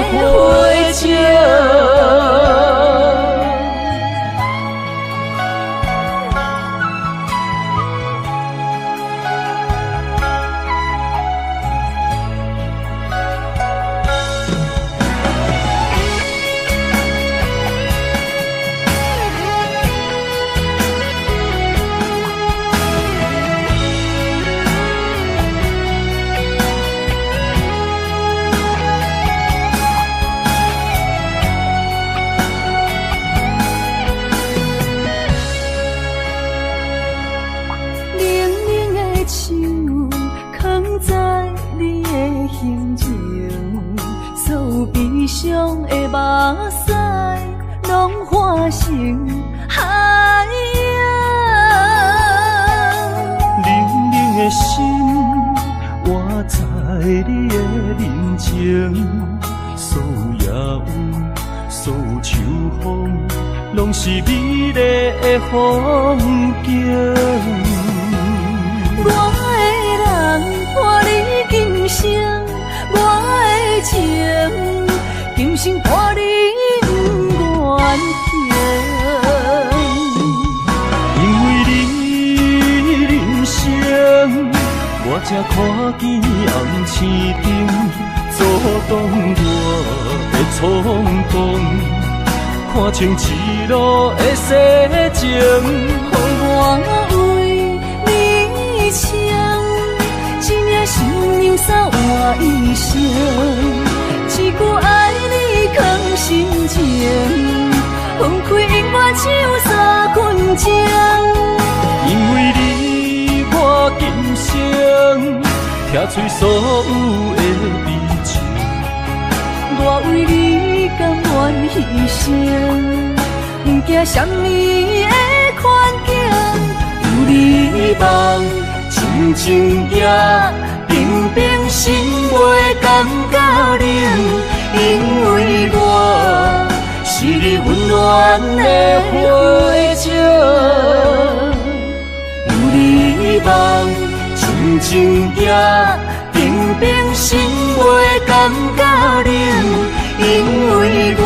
花情。伤的目屎，拢化成海洋。冷冷的心，活在你的人情，所有野雨，所有秋风，拢是美丽的风景。我的人，伴你今生，我的情。今生伴你不愿停，因为你人生，我才看见红青灯，阻挡我的冲动，看清一路的世情，予我为你唱，一领心灵扫换一生，一句爱你藏心情，分开永远只有三分钟。因为你我今生拆碎所有的悲情，我为你甘愿牺牲，不惊什么的困境，有你梦，亲情也平平心袂感觉冷。因为我是你温暖的花情，有你梦，亲情也平平心袂感觉冷。因为我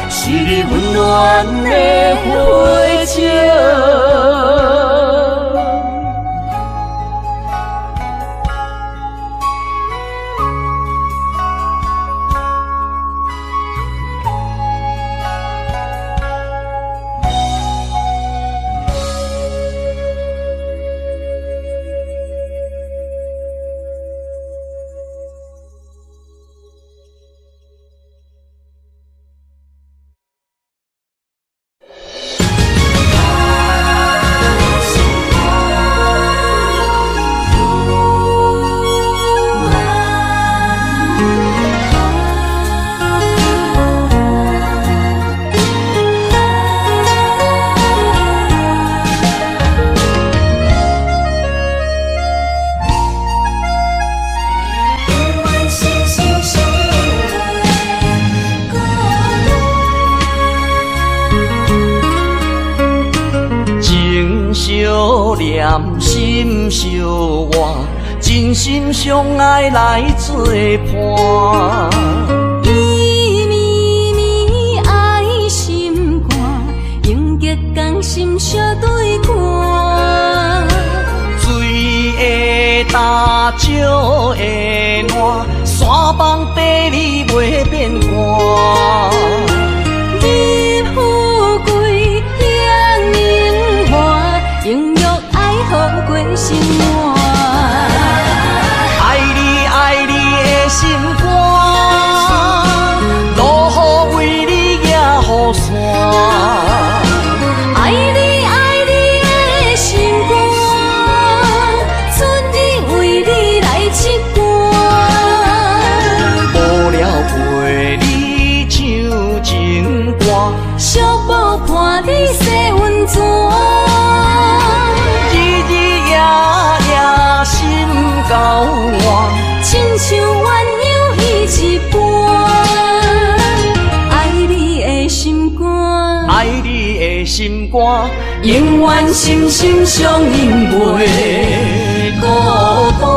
是你温暖的花情。心相换，真心相爱来作伴。伊绵绵爱心肝，永结同心相对看。水会干，石会烂，山崩地裂袂变寒。你富贵享荣心肝，永远心心相印袂孤单。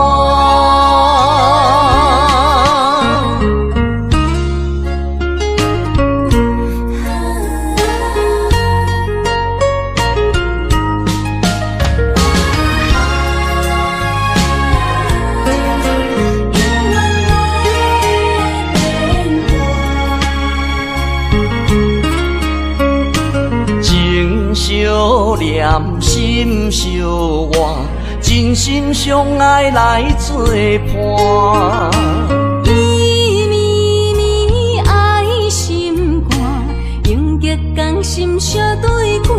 相念心相换，真心相爱来作伴。绵绵绵爱心肝，永结同心相对看。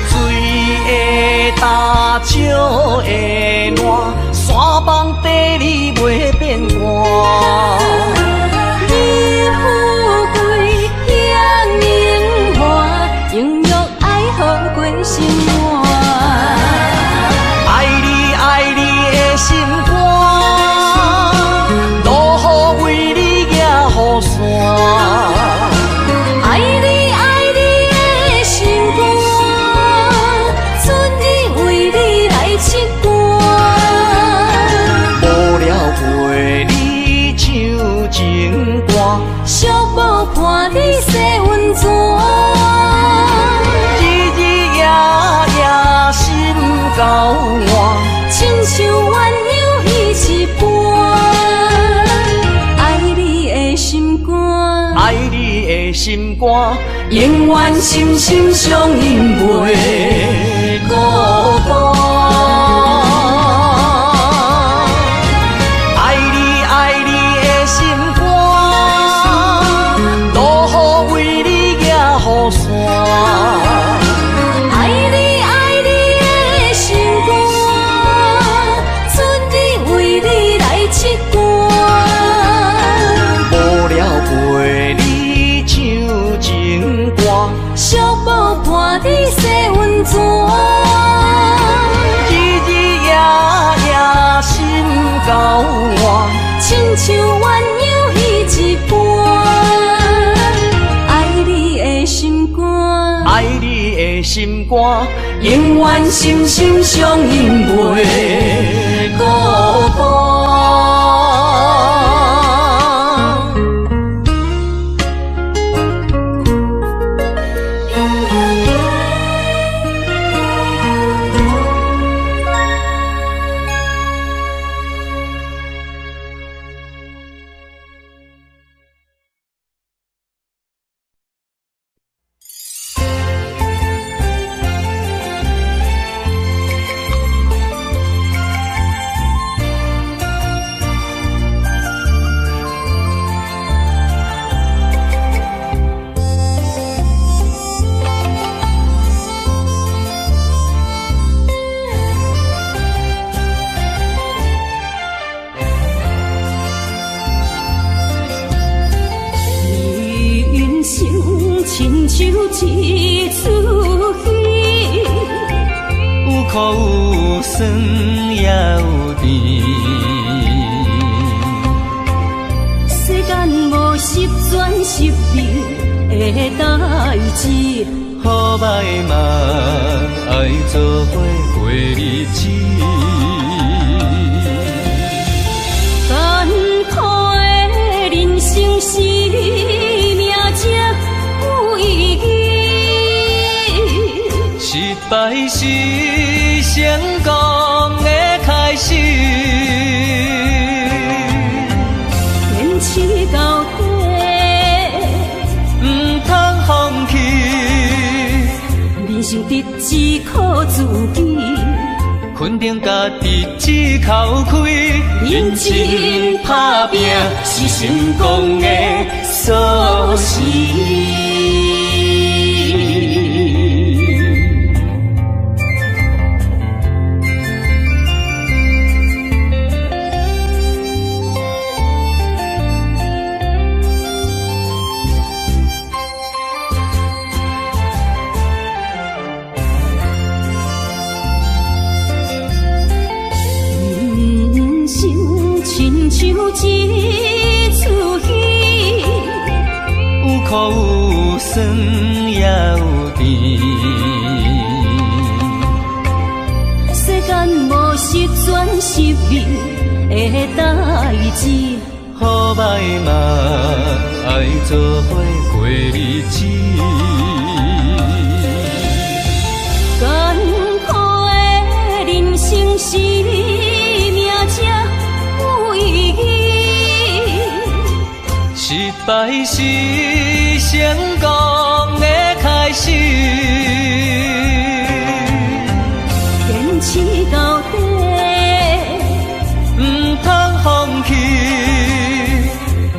水会干，石会烂，山崩地裂袂变寒。心肝，爱你爱你的心肝，路雨为你行雨伞。爱你爱你的心肝，春日为你来唱歌。无聊陪你唱情歌，寂寞伴你洗温泉。交换，亲像鸳鸯彼一半。爱你的心肝，爱你的心肝，永远心心相印袂孤单。爱你爱你的心肝，路雨为你行雨伞。寂寞伴你洗温泉，日日夜夜心交换，亲像鸳鸯彼一半。爱你的心肝，爱你的心肝，永远心心相印袂孤单。亲像一出戏，有苦有酸也有甜。世间无十全十美的代志，好歹嘛爱做伙过日子。艰苦的人生是命才有意义，失败是成功的开始。坚持到底，不通放弃。人生得只靠自己，肯定家己只口开，认真打拼是成功的锁匙。像一出戏，有苦有酸也有是全是命的代志。好歹嘛爱做伙过日子，艰苦的人生是命才有意义，失败是成功的开始。坚持到底，唔通放弃。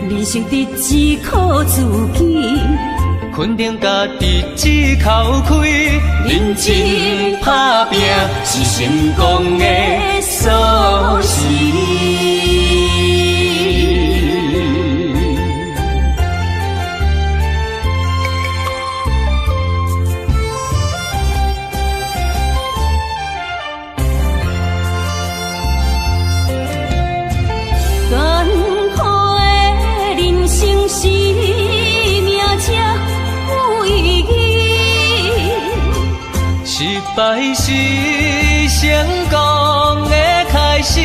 人生得只靠自己，肯定家己只口开，认真打拼是成功的锁匙。失败是成功的开始，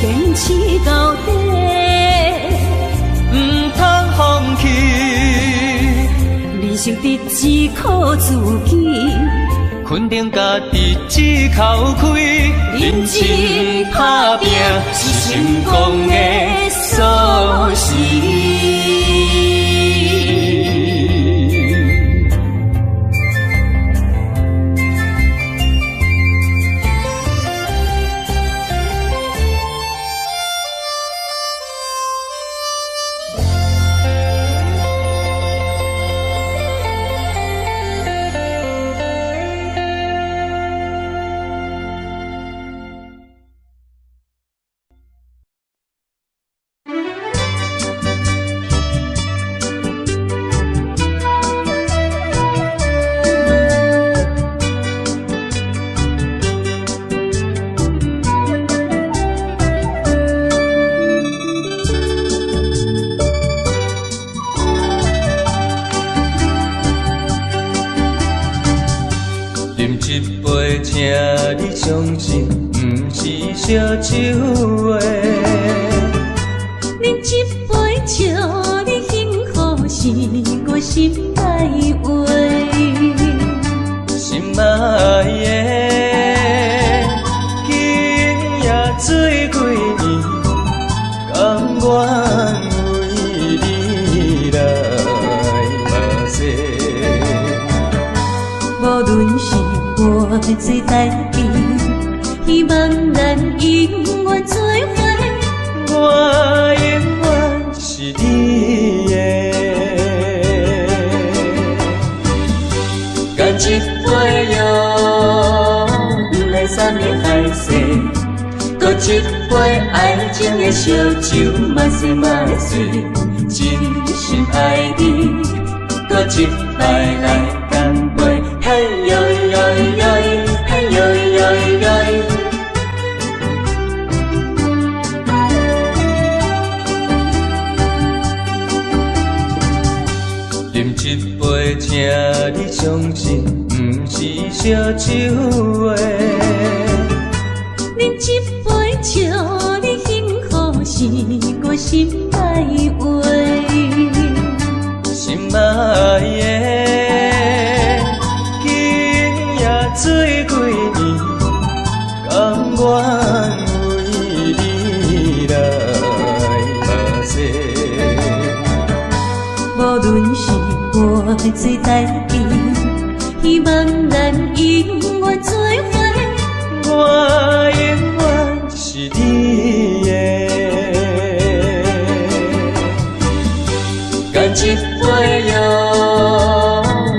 坚持到底，唔通放弃。人生得只靠自己，肯定家己只口开，认真打拼是成功的锁匙。请你相信，不是烧酒话。饮一杯酒，你幸福是我心内话。心爱的，今夜醉几年，甘愿为你来目屎。无论是我最等伊，希望咱永远做伙。我永远是你的。干一杯药，不来三年海誓，搁一杯爱情的烧酒，慢细慢碎，真心爱你，搁一摆来干杯，嘿呦呦呦，嘿呦呦呦。饮一杯，请你相信，不是烧酒话。饮一杯酒，你幸福是我心内话。心爱的，今夜醉几年，甘愿为你来目屎。无论是我最等伊，希望咱永远做伙。我永远是你的。干一杯药，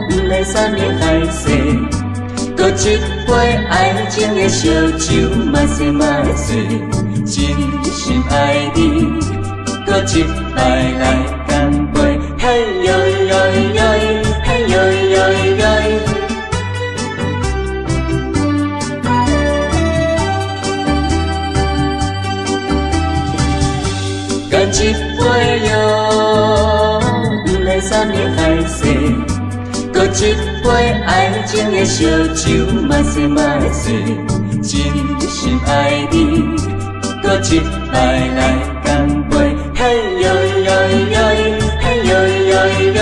不来三年海誓，搁一杯爱情的烧酒，慢细慢碎，真心爱你，搁一摆来干杯，嘿呦呦呦，嘿呦呦呦。干一杯药，不来三年海誓，搁一一杯爱情的烧酒，嘛是真心爱你，搁一摆来干杯，嘿哟哟哟，嘿哟哟哟。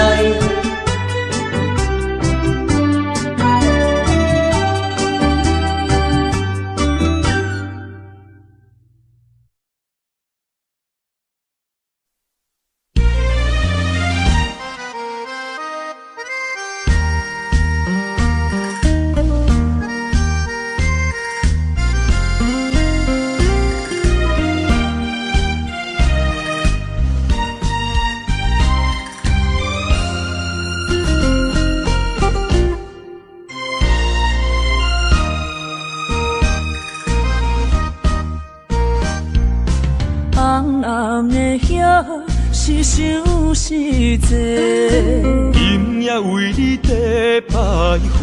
是想是多，今夜为你在徘徊，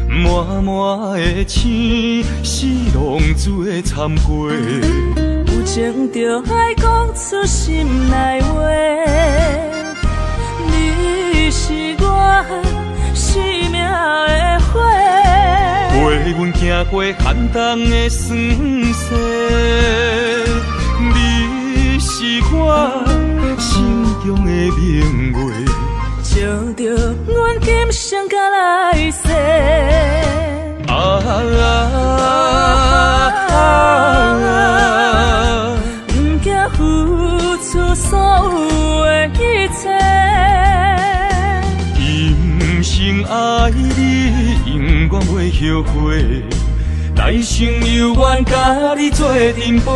满满的青是浪珠的参过，有情就爱讲出心内话，你是我生命的花，陪阮行过寒冬的酸涩。你是我心中的明月，照着阮今生甲来世。不惊付出所有的一切，今生爱你，永远袂后悔。来生有缘，甲你做阵陪。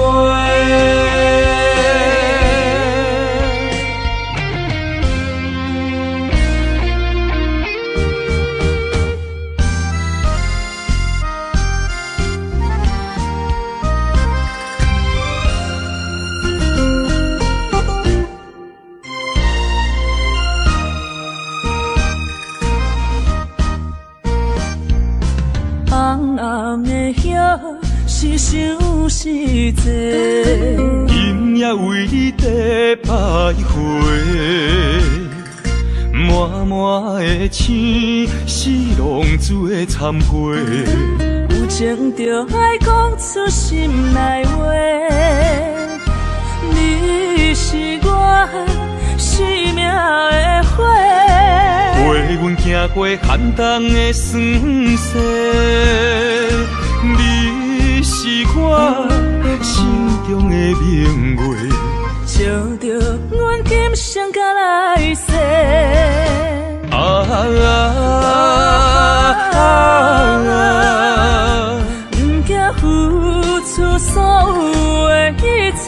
是想是多，今夜为你在徘徊，满满的青是浪珠的参过，有情就爱讲出心内话，你是我生命的花，陪阮行过寒冬的酸涩。你是我心中的明月，照着阮今生甲来世。不惊付出所有的一切，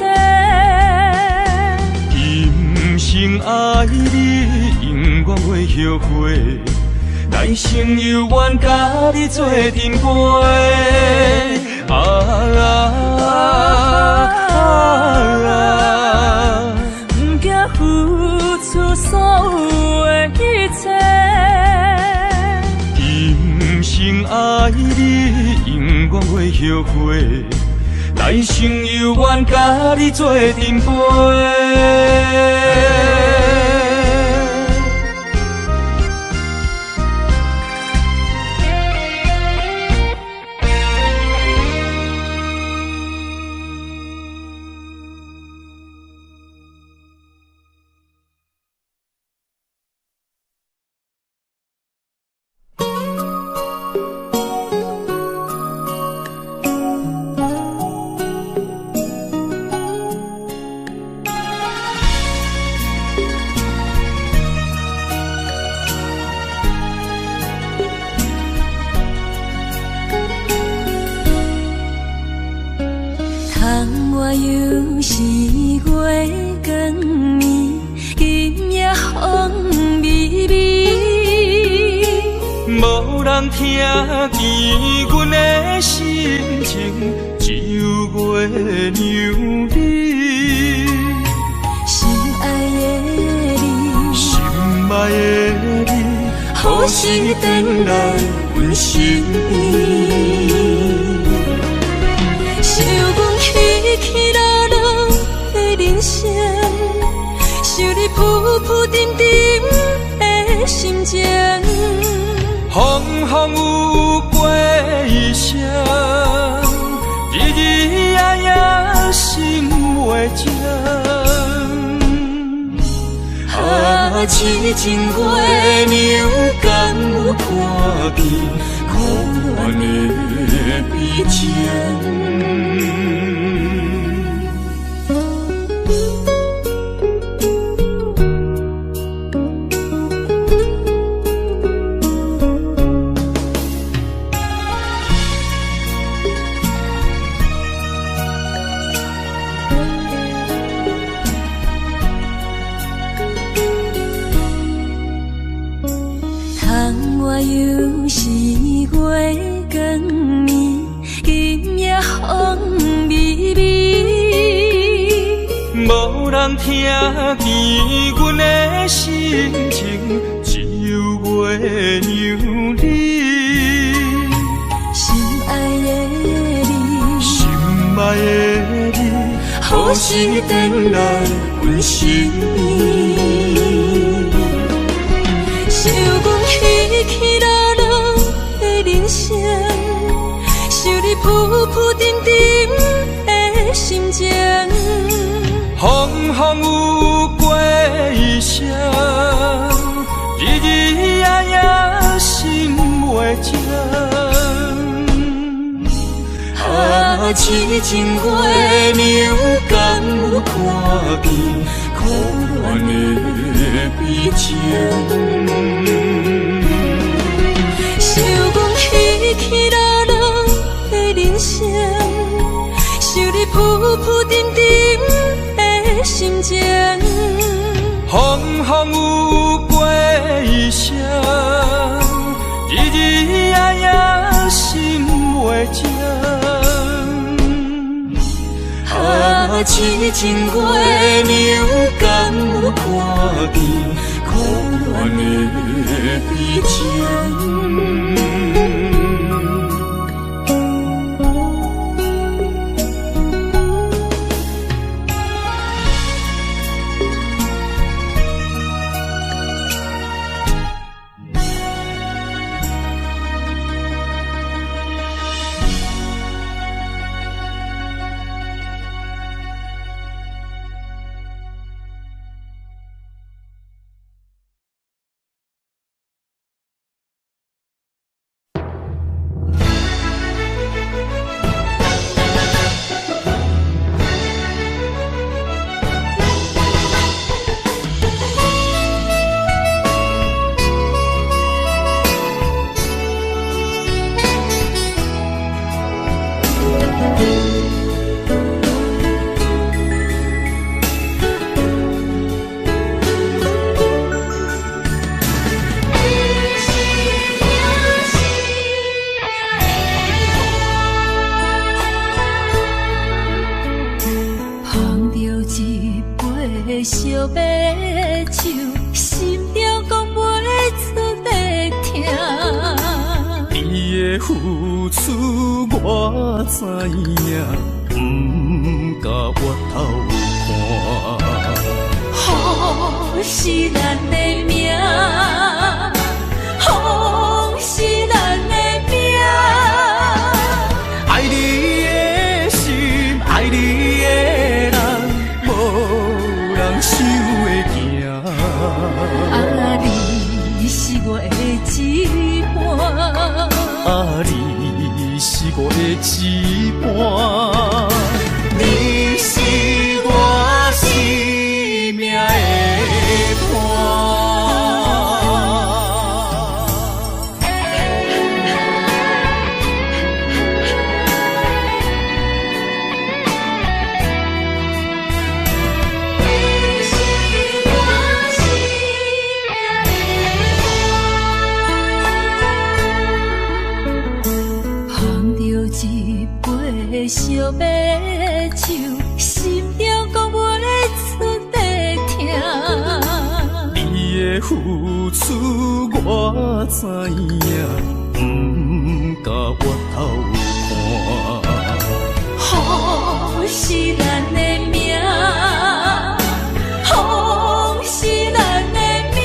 今生爱你，永远袂后悔。来生有缘，甲你做阵陪。不惊付出所有的一切，今生爱你，永远袂后悔。来生有缘，甲你做阵陪。又是月光暝，今夜风微微，无人听见阮的心情，只有月娘你。心爱的你，心爱的你，何时回来阮身边？想阮起起落落的人生，想你浮浮沉沉的心情。风风有过一声，日日夜夜心袂静。痴情月娘敢有看见苦恋的悲情？又是月光暝，今夜风微微，无人听见阮的心情，只有月娘你。心爱的你，心爱的你，何时回来阮身边？想阮起起落落的人生，想你浮浮沉沉的心情。风风有过一声，日日夜夜心袂静。痴情月娘敢有看见苦恋的悲情？想阮起起落落的人生，想你浮浮沉沉的心情。风风有过一声，日日夜夜心袂静。痴情月娘敢有看见苦恋的悲情？烧白酒，心中讲袂出的痛。你的付出我知影，不甲我头看。风是咱的命，风是咱的命。爱你的心，爱你的人，无人收的行。你是我的一半，你是我的一半，你是我生命的伴。烧白酒，心中讲袂出的痛。你的付出我知影，不甲我头看。风是咱的命，风是咱的命。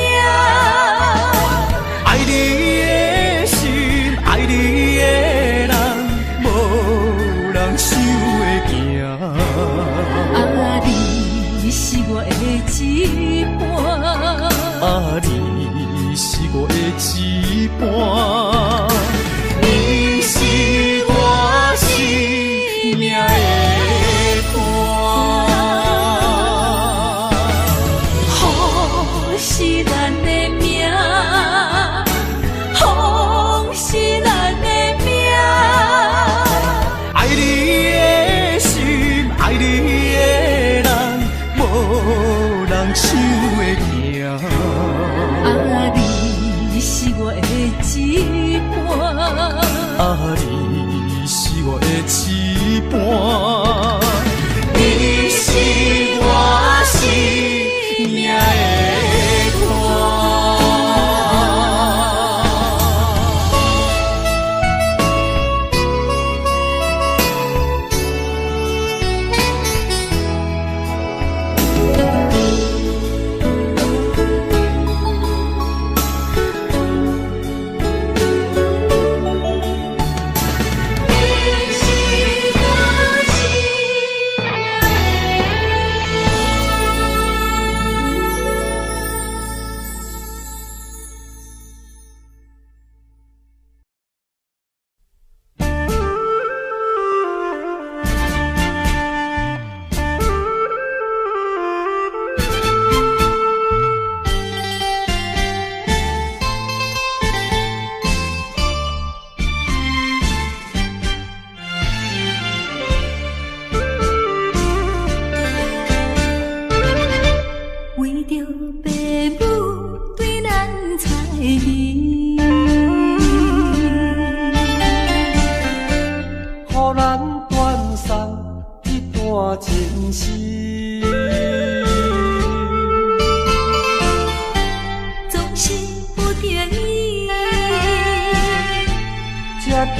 才着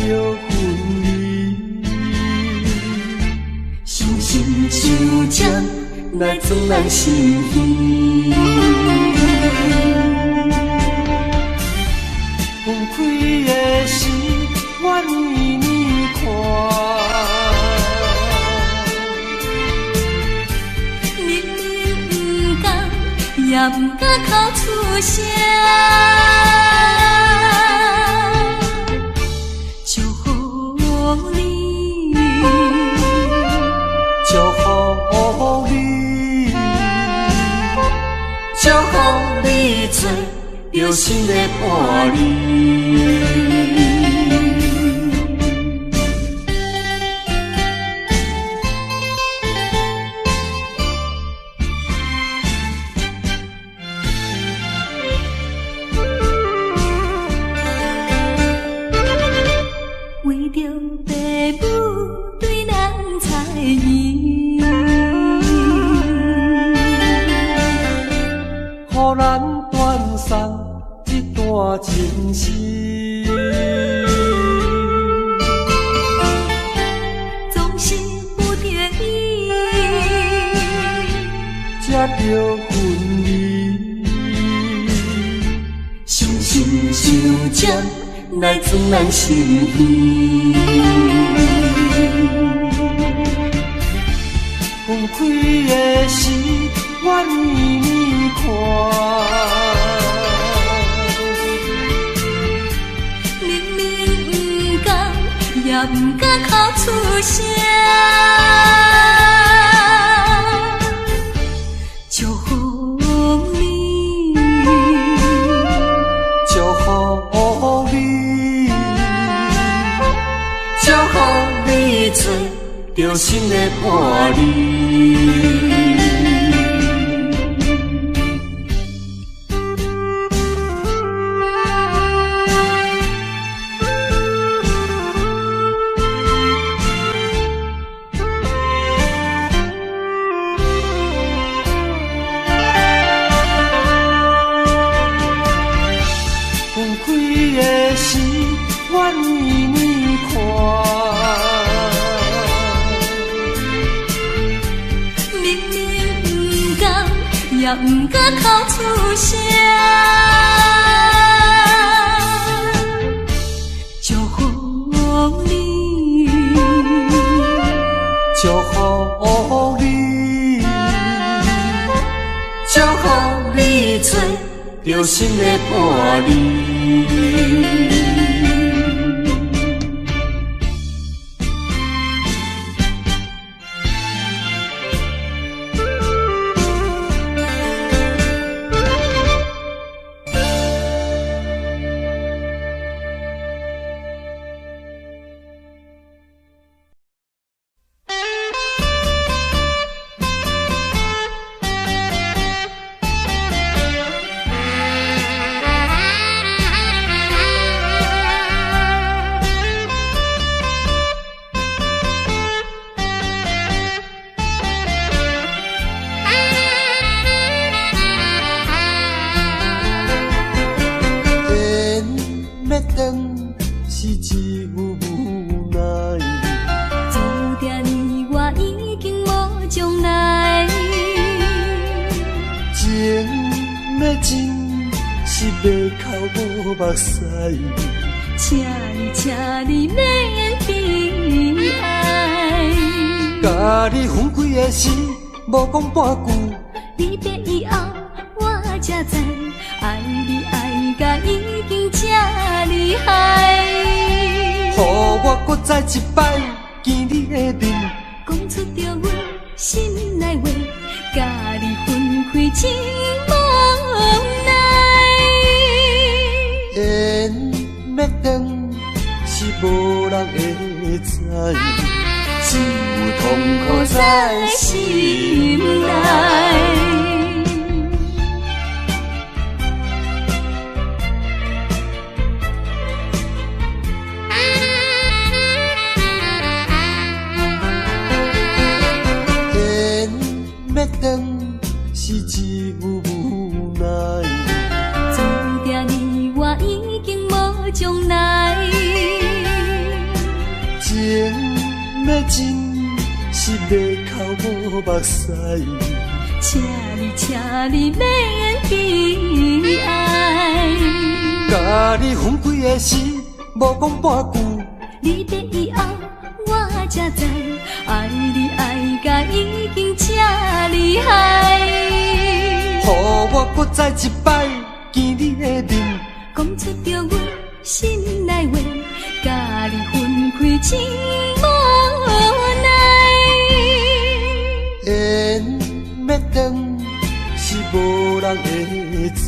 分离。心心相将，来装咱心意。分开的时，我年年看。明明不甘，也不敢口出声。祝福你，祝福你，祝福你做着心的伴侣。为着父母对咱猜疑，予咱断送一段情丝。总是不得已，才着分离。心心相将，来装咱心意。分开的时，我年年看。明明不甘，也不敢口出声。祝福你，祝福你，祝福你做着心的伴侣。分开的时，我年年看。明明不甘，也不敢口出声。祝福你，祝福你，祝福你做着心的伴侣。是一副无奈，注定你我已经无将来。情要真是要哭无目屎，请你免悲哀。甲你分开的时，无讲半句，离别以后我才知，爱你爱甲已经这厉害。予我搁再一摆见你的面，讲出着阮心内话，甲你分开真无奈。缘要断是无人会知，只有痛苦在心内。要断是一副无奈，注定你我已经无将来。无目屎。请你免悲哀。甲你分开的时，无讲半句。你要以后，我才知，爱你爱甲已经这厉害。予我搁再一摆见你的面，讲出着阮心内话，甲你分开真无奈。缘要断是无人会知，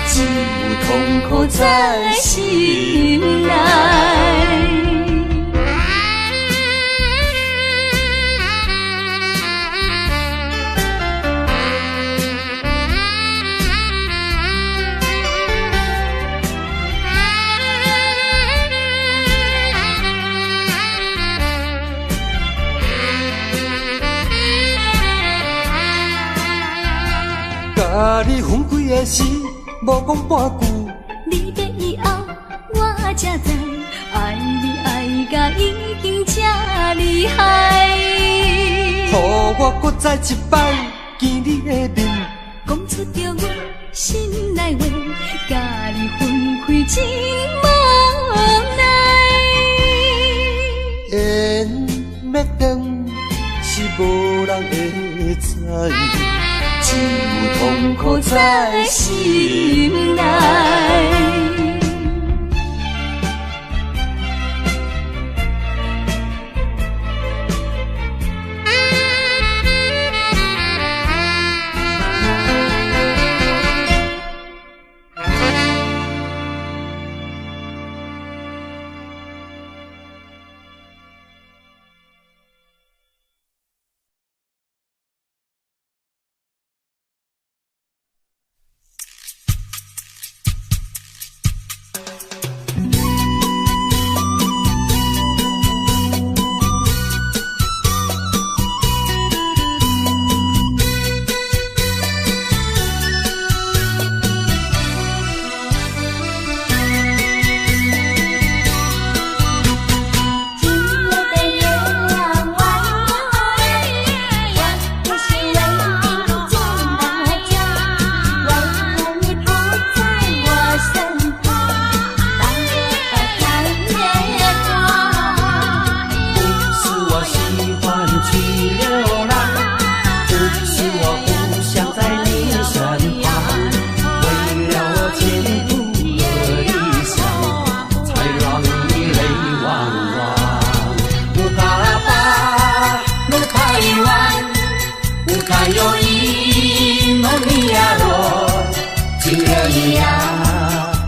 只有痛苦在心内。甲你分开的时，无讲半句。你要以后，我才知，爱你爱甲已经这厉害。予我搁再一摆见你的面，讲出着阮心内话，甲你分开真无奈。缘要断是无人会知，只有痛苦在心内。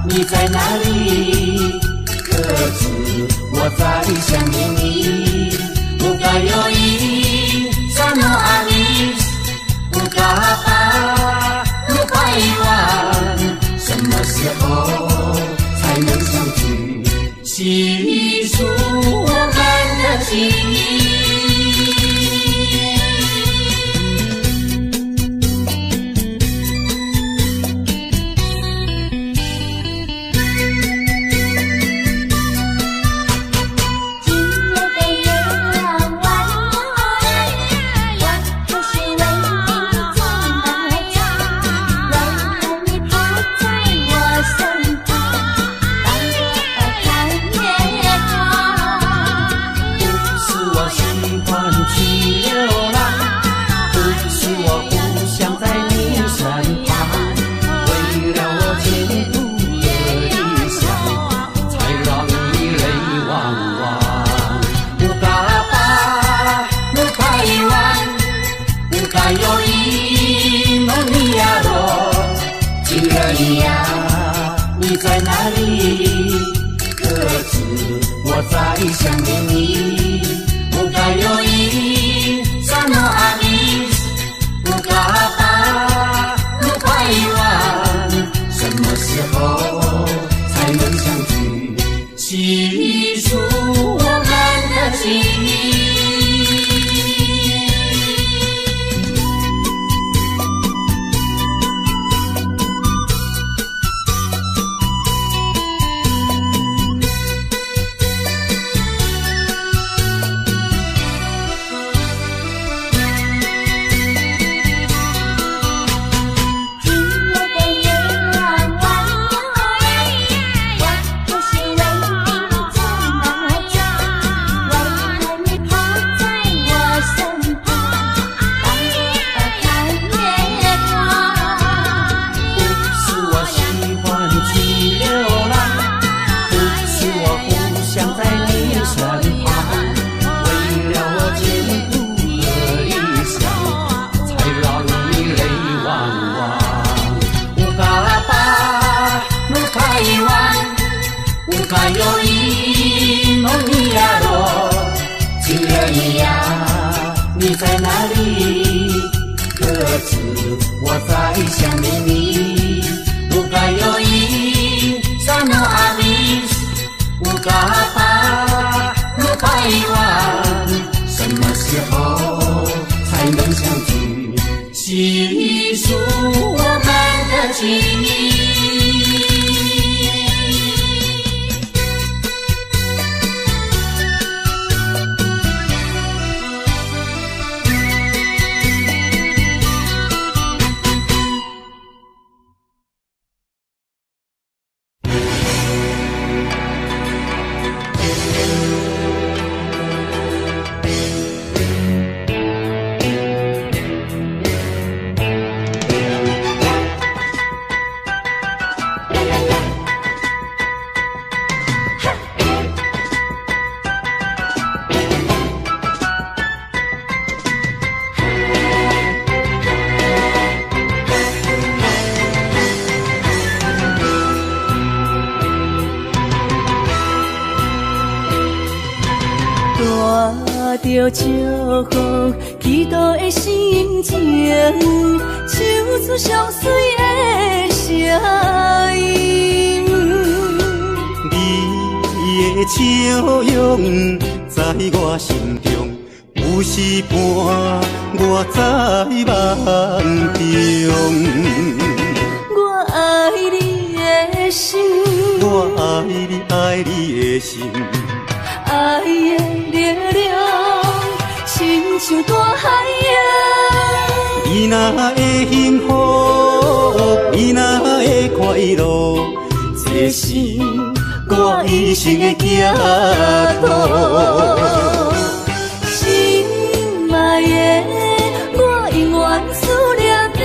你在哪里？可知我在想念你？不该有一刹那阿弥，不该把路拐弯，什么时候才能相聚？细数我们的情谊。你在哪里？可知我在想念你？不该有一刹那阿弥，不该把路拐弯，什么时候才能相聚？细数我们的情谊。有影，梦里呀落，亲爱的呀，你在哪里？可知我在想念你？无该有影，山诺阿米，无嘎巴，路开完，什么时候才能相聚？细数我们的情谊。带着祝福、祈祷的心情，唱出上水的声音。你的笑容在我心中，有时伴我在梦中。我爱你的心，我爱你，爱你的心。爱的力量，亲像大海洋。你若会幸福，你若会快乐，这是我一生的寄托。心爱的，我永远思念你。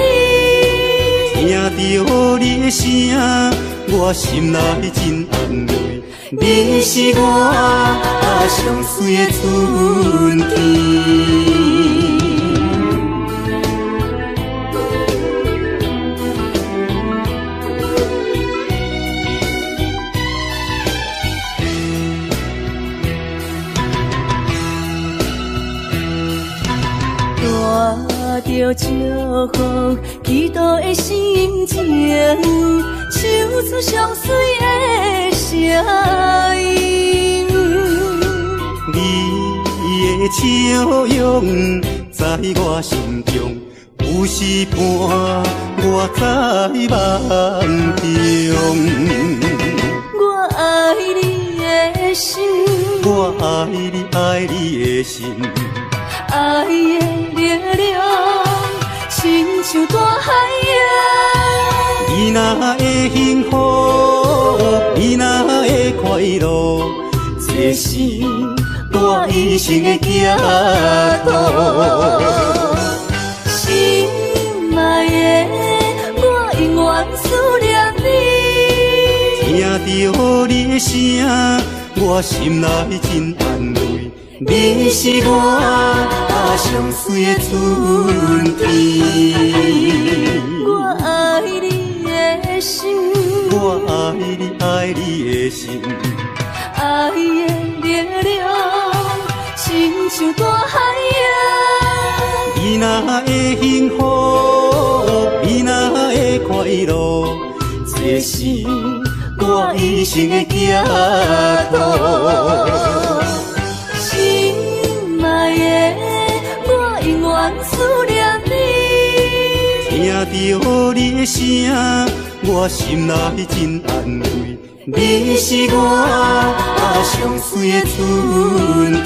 听到你的声，我心内真安慰。你是我上水的春天。带着祝福、祈祷的心情，唱出上水的声音。你的笑容在我心中，有时伴我在梦中。我爱你的心，我爱你，爱你的心。爱的力量，亲像大海洋。你若会幸福，你若会快乐，这是我一生的寄托。心爱的，我永远思念你。听到你的声，我心内真安慰。你是我上水的春天。我爱你的心，我爱你，爱你的心。爱的力量，亲像大海洋。你若会幸福，你若会快乐，这是我一生的寄托。心爱的，我永远思念你。听到你的声，我心内真安慰。你是我上水的春天。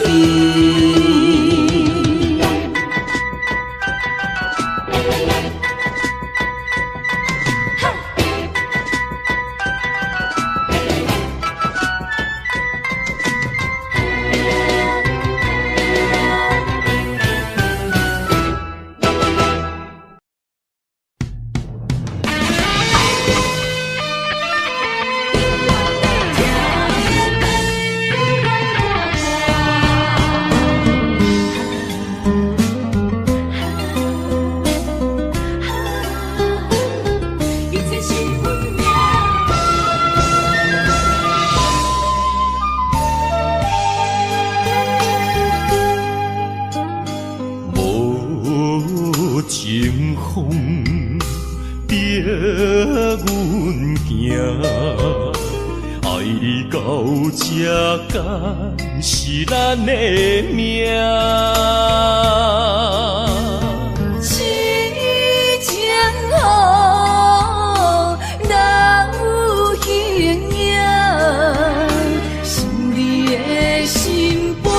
到这敢是咱的命？痴情好，哪有形影？想你的心陪，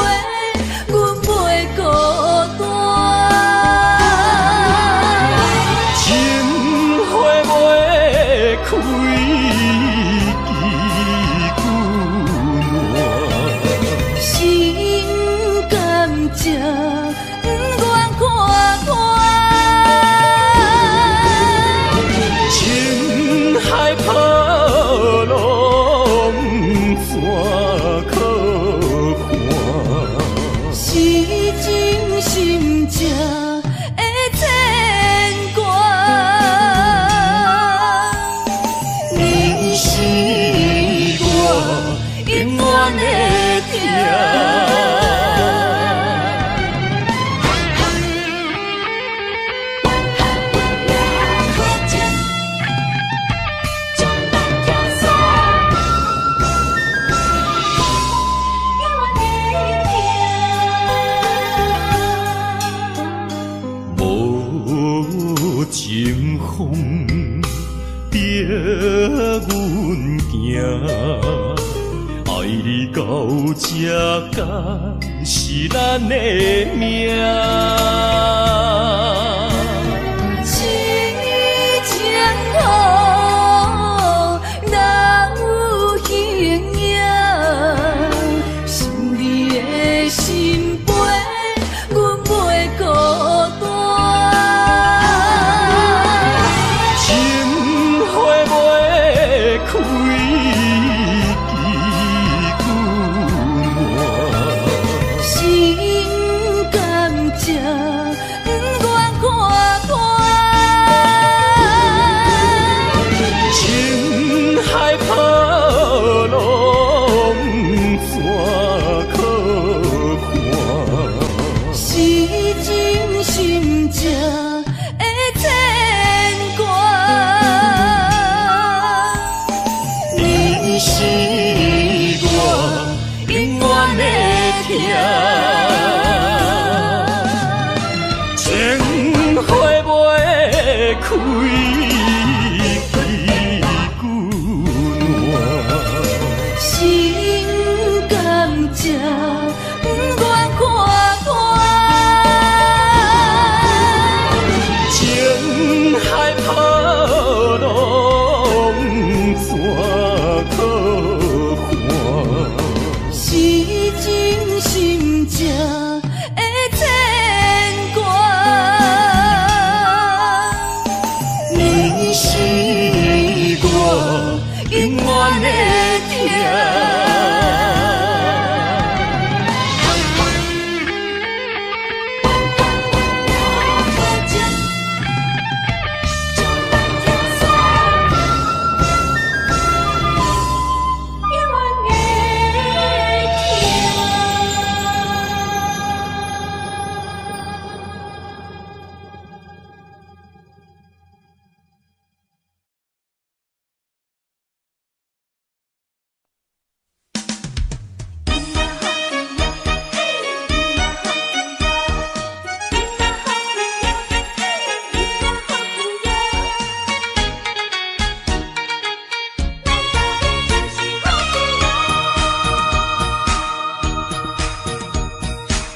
阮袂孤单。情花袂开。心甘情不愿看看，情海波浪怎可看？是真心正的牵挂。你是我永远的疼。情风逼阮行，爱你到这敢是咱的命？痴情好，哪有形影？想你的心陪，阮袂孤单。开枝骨心甘情不愿看看，情海波浪怎可看？是真心正的牵挂。你是我永远的疼。情花袂开枝骨心甘情不愿看看，情海波浪怎可看？是真心正的牵挂。你是我永远的疼。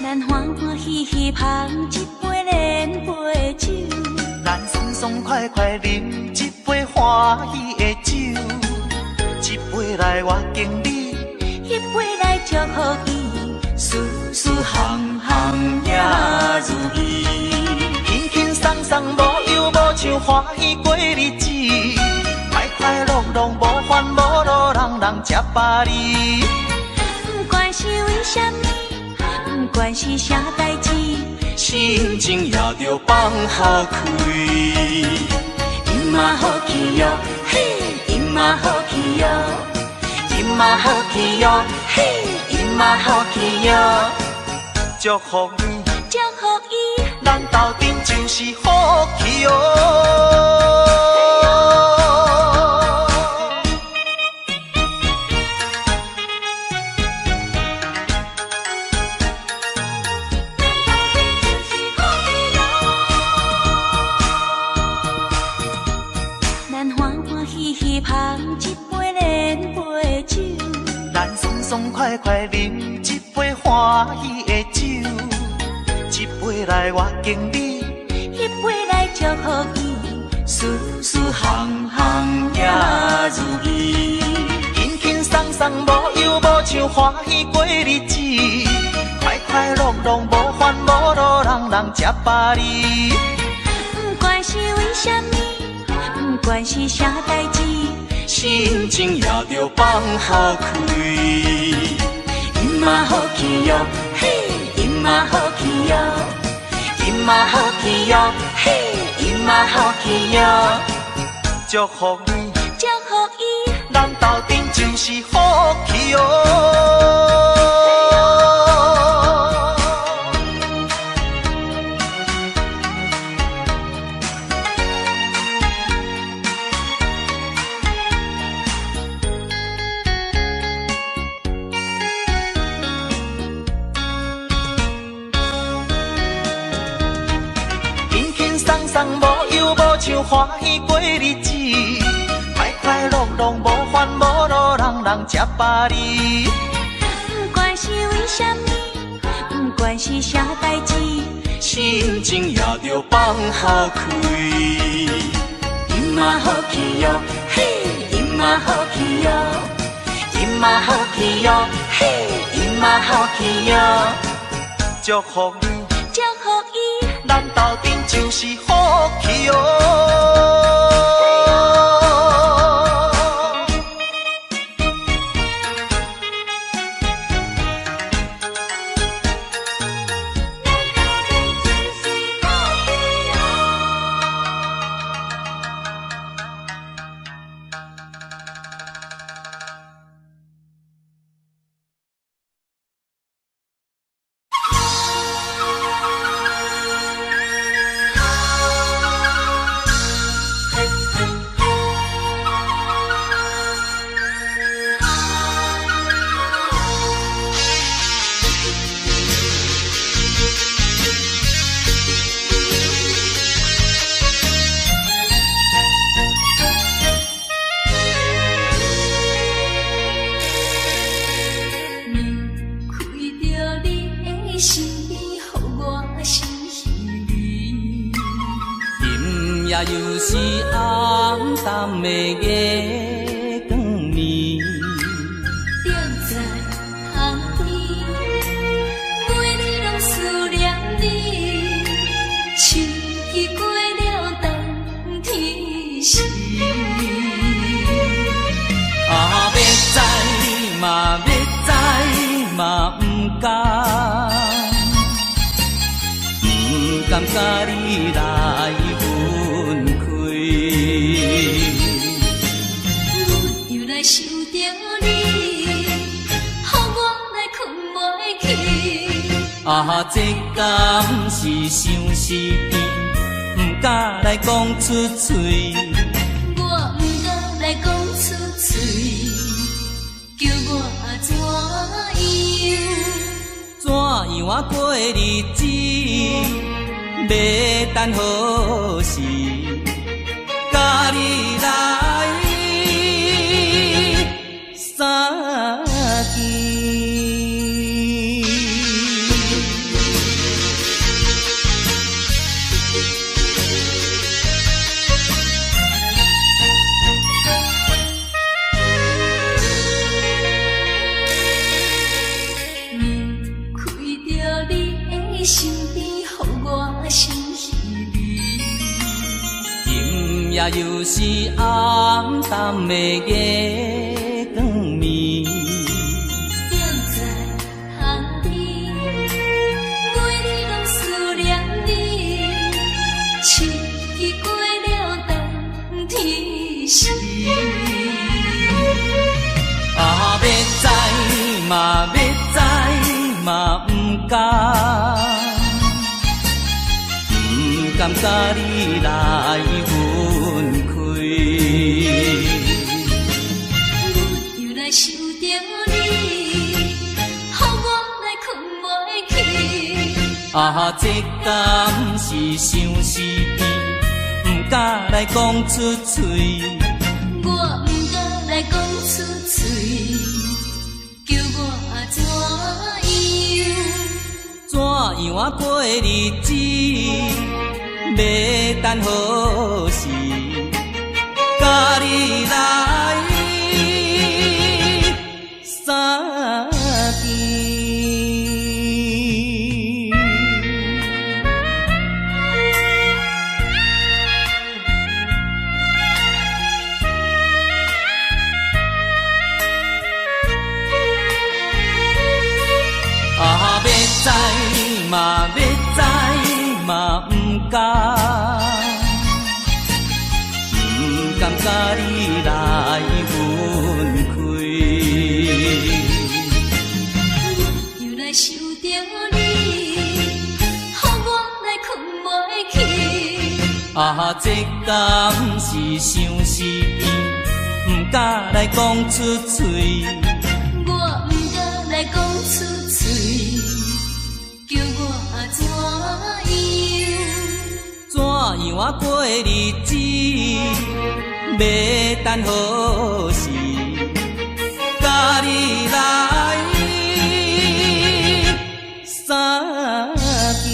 咱欢欢喜喜捧一杯连杯酒，咱爽爽快快饮一杯欢喜的酒，一杯来我敬你，一杯来祝福伊，事事行行也如意，轻轻松松无忧无愁，欢喜过日子，快快乐乐无烦无恼，人人吃饱哩。不管是为什么，不管是啥代志，心情也着放好开。今嘛好气哟，嘿，今嘛好气哟，今嘛好气哟，嘿，今嘛好气哟，祝福你，祝福伊，咱斗阵就是好气哦。爽快快饮一杯欢喜的酒，一杯来我敬你，一杯来祝福伊，事事行行也如意。轻轻松松无忧无愁，欢喜过日子，快快乐乐无烦无恼，人人吃饱哩。不管是为什么，不管是啥代志，心情也着放好开。今嘛好气哟，嘿，今嘛好气哟，今嘛好气哟，嘿，今嘛好气哟。祝福你，祝福伊，咱斗阵就是好气哦。无忧无愁，欢喜过日子，快快乐乐无烦无恼，人人吃饱哩。不管是为什么，不管是啥代志，心情也着放好开。今嘛好气哟，嘿，今嘛好气哟，今嘛好气哟，嘿，今嘛好气哟。祝福你，祝福伊，咱斗阵就是好气哦。又是暗淡的月光暝，定在巷边，每日拢思念你，秋去过了冬天时。啊，要知嘛要知嘛不敢，不甘甲你来分开。阮又来想着你，予我来困袂去。啊，这敢是相思甜，不敢来讲出嘴。我不敢来讲出嘴，叫我怎样啊过日子？要等何时？甲你来相见。也又是暗淡的月光暝，定在巷边，每日拢思念你，秋去过了冬天时。啊，要知嘛要知嘛不敢，不甘甲你来分开。阮又来想着你，予我来困袂去。啊，这敢是相思甜，不敢来讲出嘴。我不敢来讲出嘴，叫我样啊过日子，要等何时？甲你来相见。啊，要知嘛，要知嘛，不敢，不敢甲你来分开。又来想着你，予我来困袂去。啊，这敢是伤死伊，不敢来讲出嘴。我不敢来讲出嘴，叫我怎样啊过日子，要等何时？甲你来相见。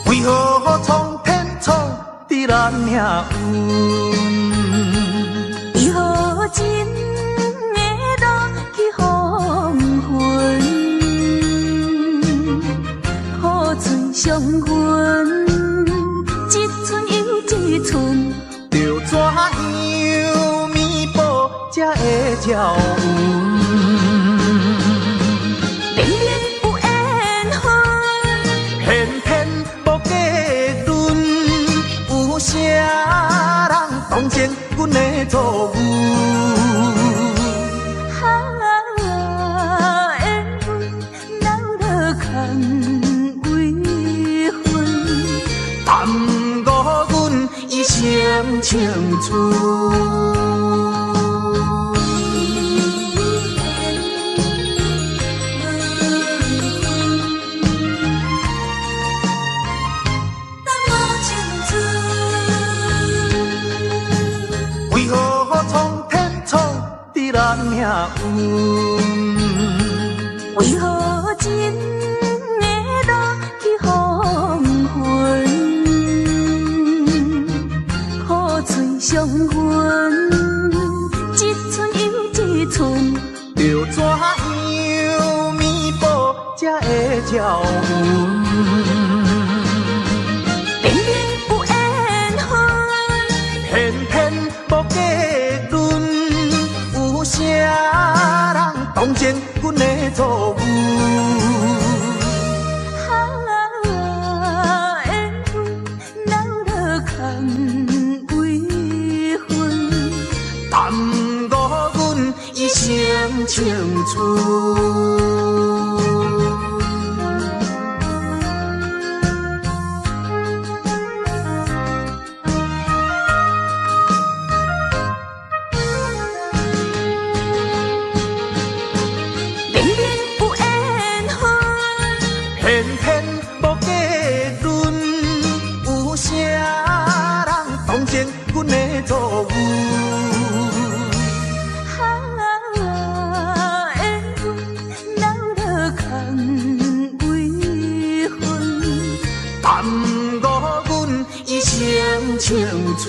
为何苍天创伫咱命运？为何真会落去黄昏？雨水伤阮，一寸又一寸，着怎样弥补才会照运？明明有缘分，偏偏无结论，有啥人当成阮的错误？缘分闹落空为分，耽误阮一生青春。为何苍天创伫咱命运？为何真会落去黄昏？雨水伤阮，一寸又一寸，着怎样弥补才会照运？明明有缘分，偏偏无结论，有啥人当成阮的错误？缘分闹落空为分，耽误阮一生青春。明明有缘分，偏偏无结论，有啥人当成阮的错误？缘分闹落空为分，耽误阮一生青春。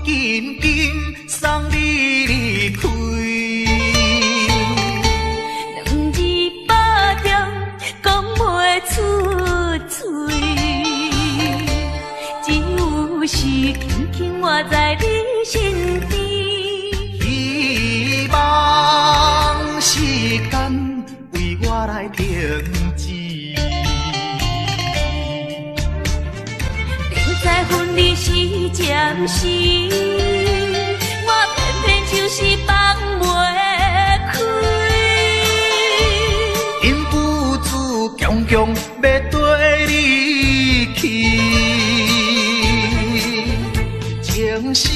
紧紧送你离开。两字百点讲袂出嘴，只有是轻轻活在你身边。希望时间为我来停止。在分离时暂时，我偏偏就是放袂开。因父子强强要跟你去，情是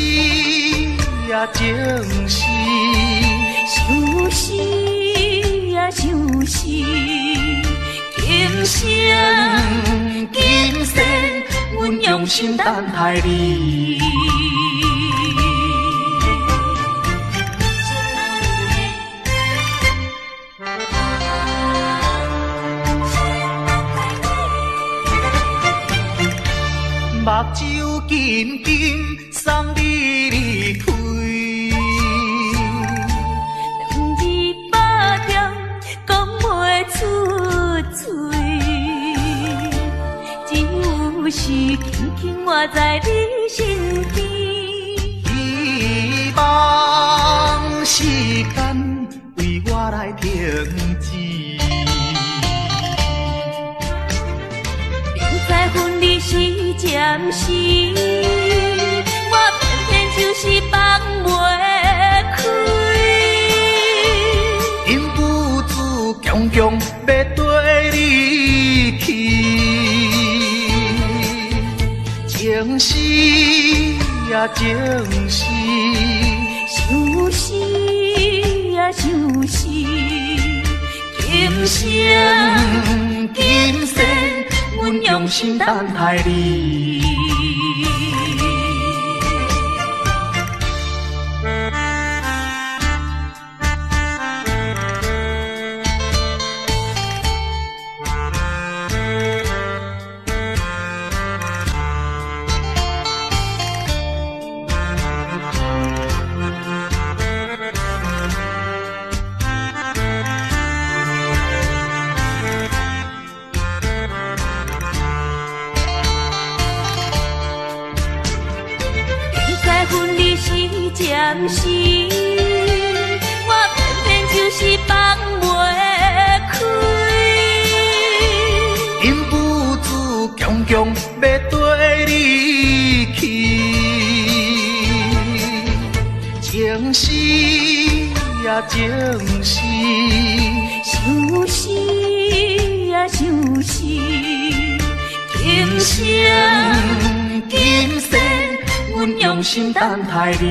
呀情是，想是呀想是，今生今世。阮用心等待你。目睭紧紧送你离开。两字百点讲袂出嘴。是轻轻活在你身边，希望时间为我来停止。明知分离是暂时，我偏偏就是放袂开。因父子强强要跟你去。情是呀情是，想是呀想是，今生今世，阮用心等待你。暂时，我偏偏就是放袂开。因父子强强要跟你去，情是呀情是，想是呀想是，今生今世。阮用心等待你。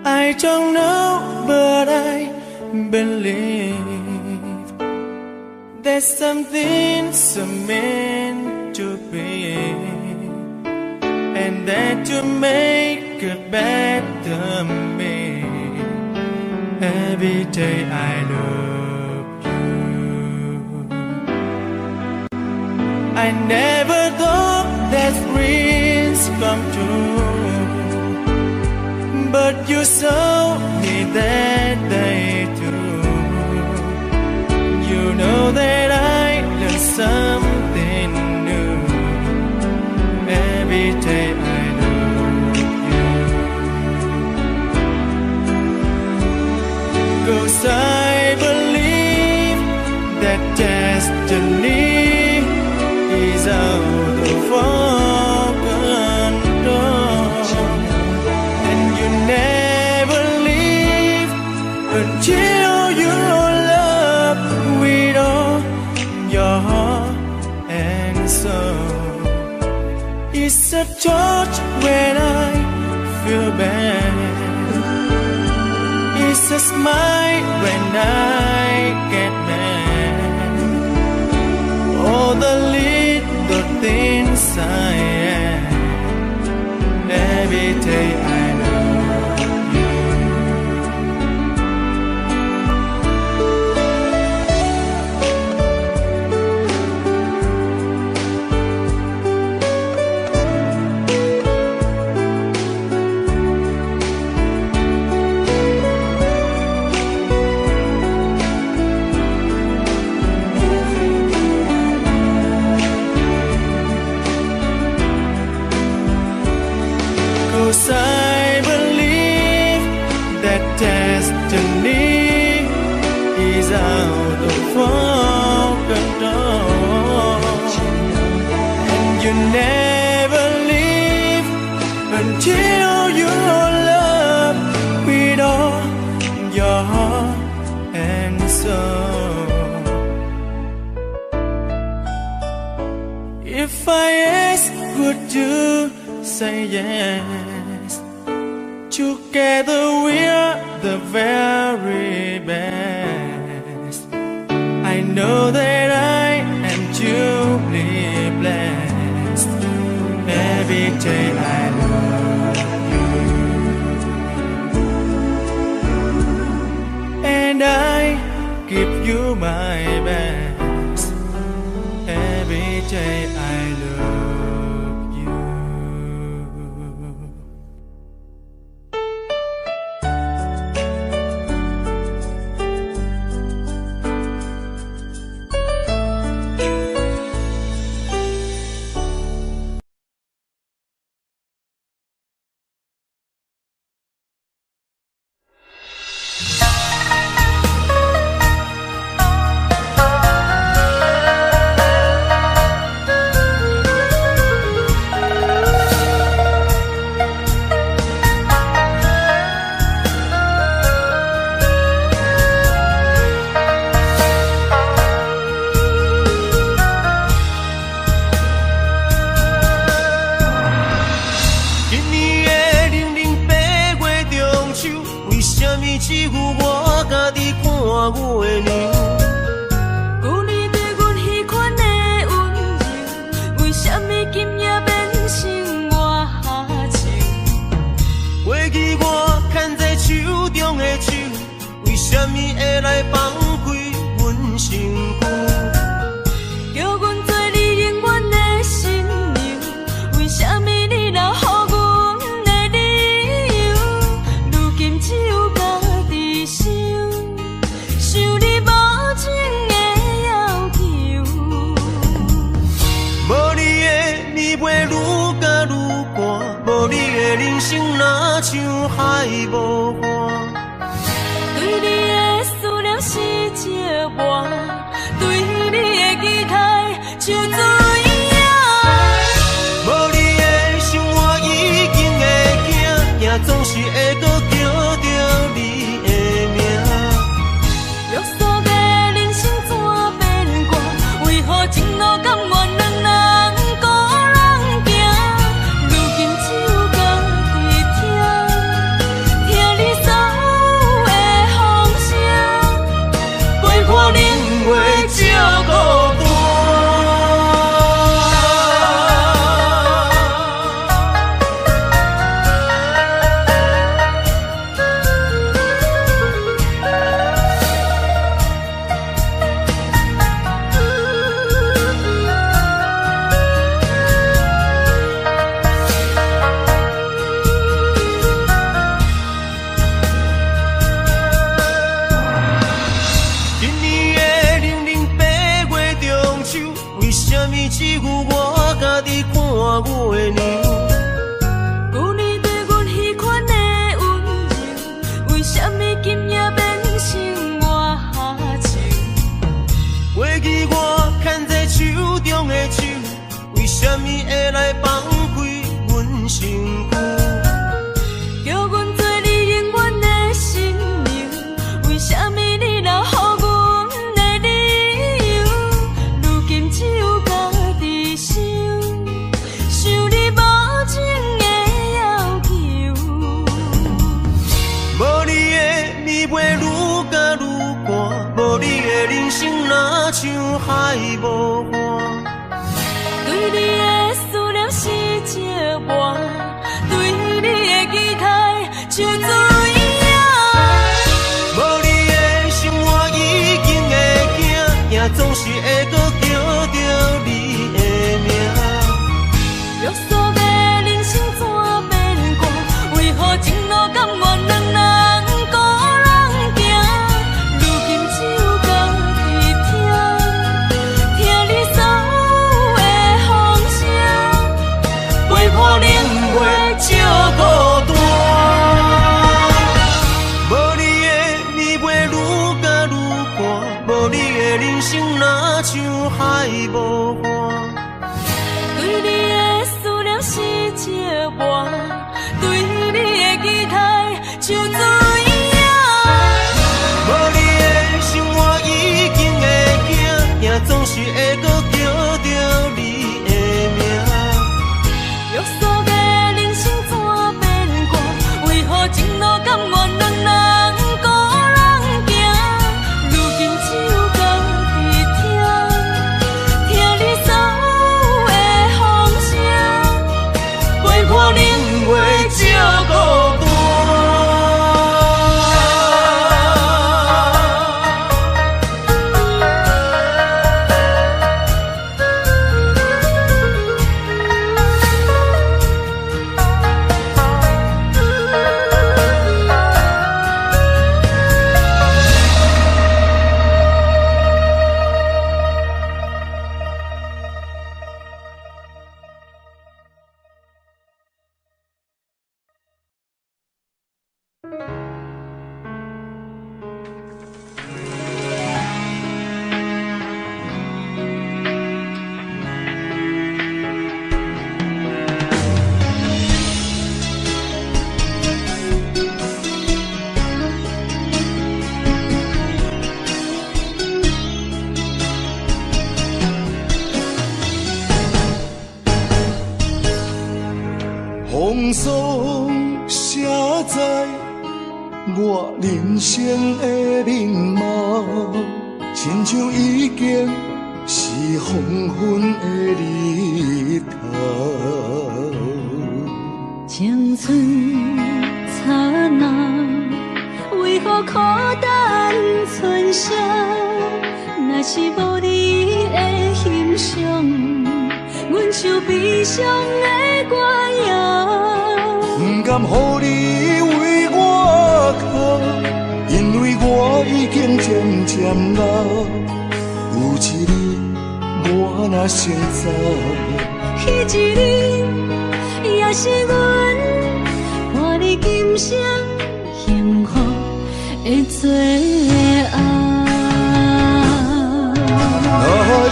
I don't know, but I believe there's something so meant to be, and that to make a better me. Every day I love you. I never thought that dreams come true, but you saw me that day too. You know that I learned something new. Every day I love you. 'Cause I believe that destiny is out of our control, and you never leave until your love with all a torch when I feel bad. It's a smile when I get mad. All the little things I am, every day I love you. Cause I believe that destiny is out of our control, and you never leave until you love with all your heart and soul. If I ask, would you say yes? Together we're the very best. I know that I am truly blessed. Every day I love you, and I give you my best. Every day I love you.只有我家己看我的娘。旧年对阮彼款的温柔，为什么今夜变成我下情？过去我牵在手中的手，为什么会来放开阮身躯？叫阮做你永远的新娘，为什么你留予阮的理由？如今只有家己想，想你无情的要求。无你的你袂愈加愈寒，无你的人生若像海无岸。对你的思念是一碗，对你的期待像水影。无你的生活已经会惊，也总是会搁叫着你的名。约束的人生怎变卦？为何情路甘愿两人孤人行？如今只有家己听，听你所有的风声，陪看恁话照孤单。今年的0088月中秋，为什么只有我家己看我的娘？旧年对阮彼款的温柔，为什么今夜变成我下情？过去我牵在手中的手，为什么会来放开阮身躯？叫阮做你永远的新娘，为什么你留予阮的理由？如今只有家己想，想你无你袂愈加愈寒，无你的人生若像海无岸。对你的思念是一碗，对你的期待像水影。无你的生活已经会惊，也总是会搁叫着你的名。约束的人生怎变卦？为何前路甘愿两人孤人行？如今只有家己听，听你所有的风声，陪伴冷月照孤单。无你的年月愈加愈寒，无你的人生若像海无岸。对你的思念是一碗，对你的期待像水影。无你的生活已经会惊，也总是会搁叫着你的名。约束的人生怎变卦？为何前路甘愿两人孤人行？如今只有家己听，听你所有的风声，陪伴冷月照孤单。风霜写在我人生的面貌，亲像已经是黄昏的日头。青春刹那，为何孤单存剩？若是无你的欣赏，阮像悲伤的歌谣。不甘予你为我哭，因为我已经渐渐老。有一日我若先走，彼一日也是阮伴你今生幸福的最后。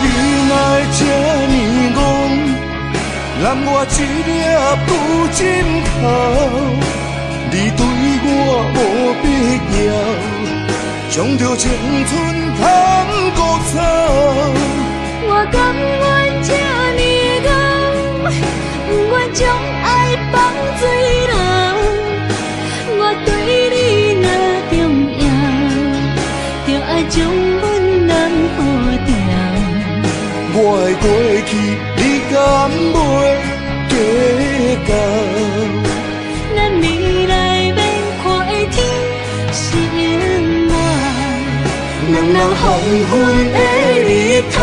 你若这呢戆，揽我一粒不枕头，你对我无必要，将着青春通孤草。我甘愿这呢戆，不愿将爱放水流。我对你若重要，就爱将阮人付掉。我的过去，你敢袂计较？咱未来要看的天是永远，两人黄昏的日头。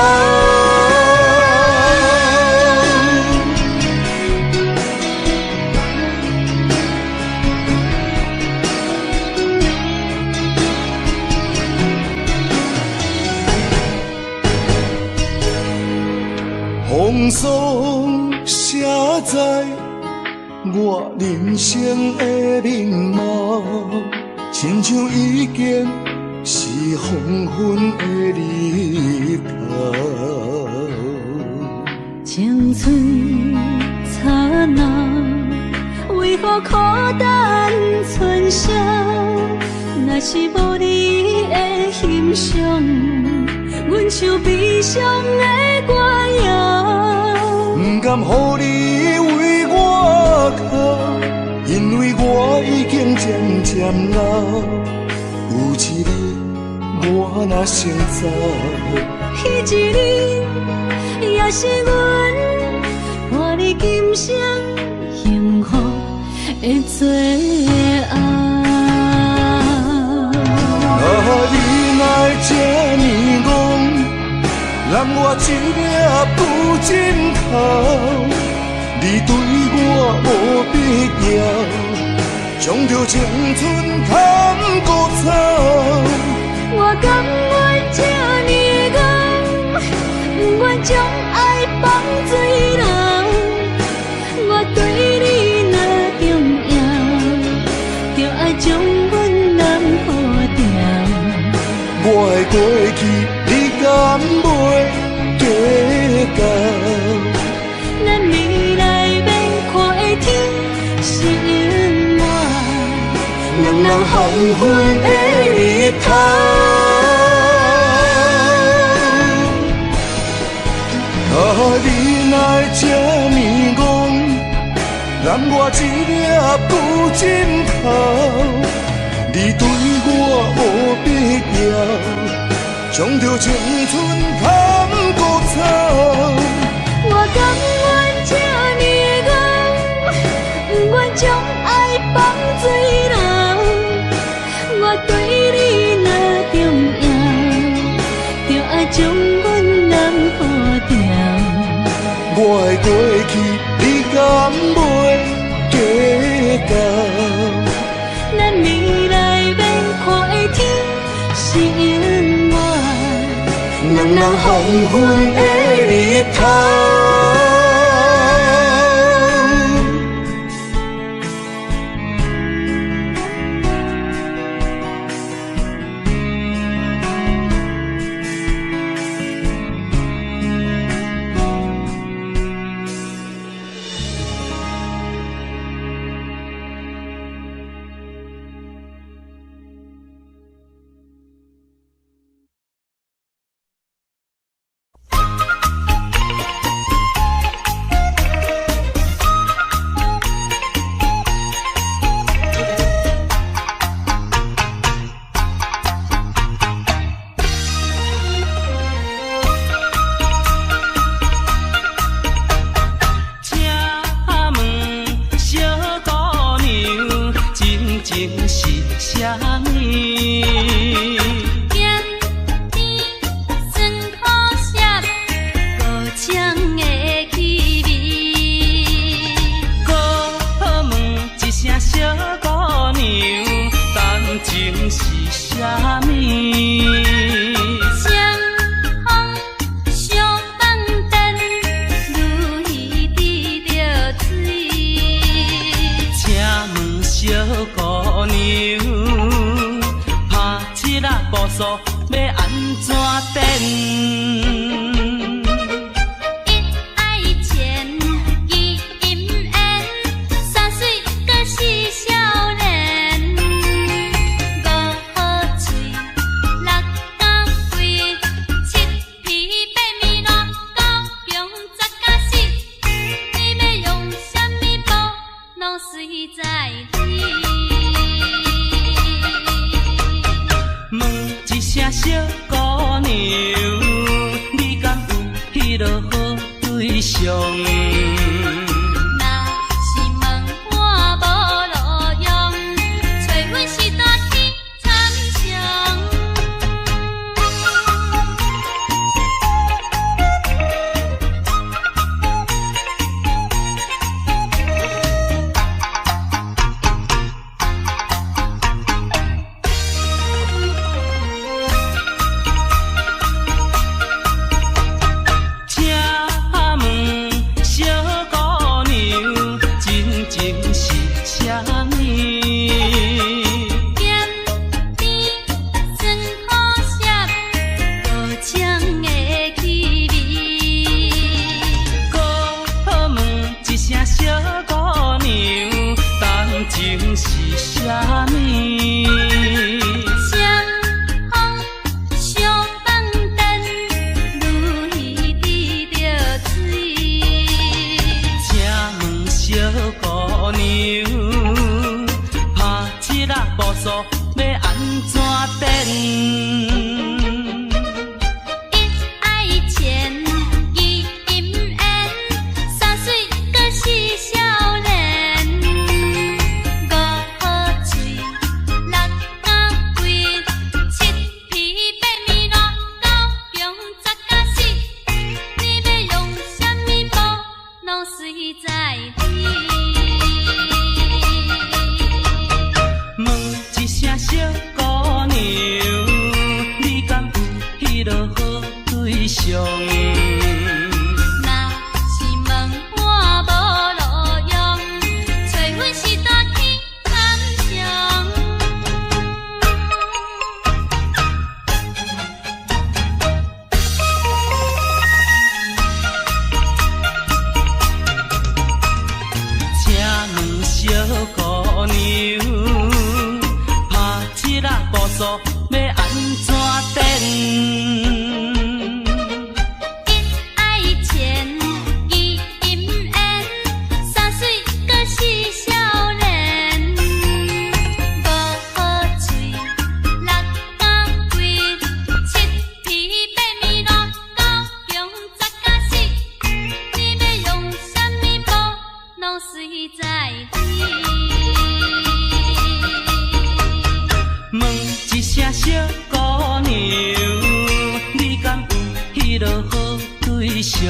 风霜写在我人生的面貌，亲像已经是黄昏的日头。青春刹那，为何孤单存剩？若是无你的欣赏，阮像悲伤的歌谣。不甘予你为我哭，因为我已经渐渐老。有一日我若先走，彼一日也是阮伴你今生幸福的最后。你若会这呢戆，揽我一粒布枕头，你对我无必要，将着青春砍孤草。我甘愿这呢戆，不愿将爱放水流。我对你若重要，就爱将阮人抱牢。我的过去你敢袂计较？咱未来免看的天是永远，人人黄昏的日头。你若会这呢戆，揽我一粒布枕头，你对我无必要，将着青春砍孤草。我甘愿这呢戆，不愿将爱放水流。我对你若重要，就爱将阮人抱牢。我的过去你敢袂计较？咱未来免看的天是永远，人人黄昏的日头。请问小要安怎等？一爱钱，二金缘，三水阁是少年。五好嘴，六眼贵，七皮八面乱，九强十甲死。你要用什么补，拢随在你。问一声小姑娘，你敢有迄落好对象？若是问我无路用，找阮是大天参详。请问小姑娘，拍七仔步数要安怎等？一爱钱，二金缘，三水阁是少年。五好嘴，六眼贵，七皮八面乱，九强十甲死。你要用什么补，拢随在你。问一声小姑娘，你敢有迄落好对象？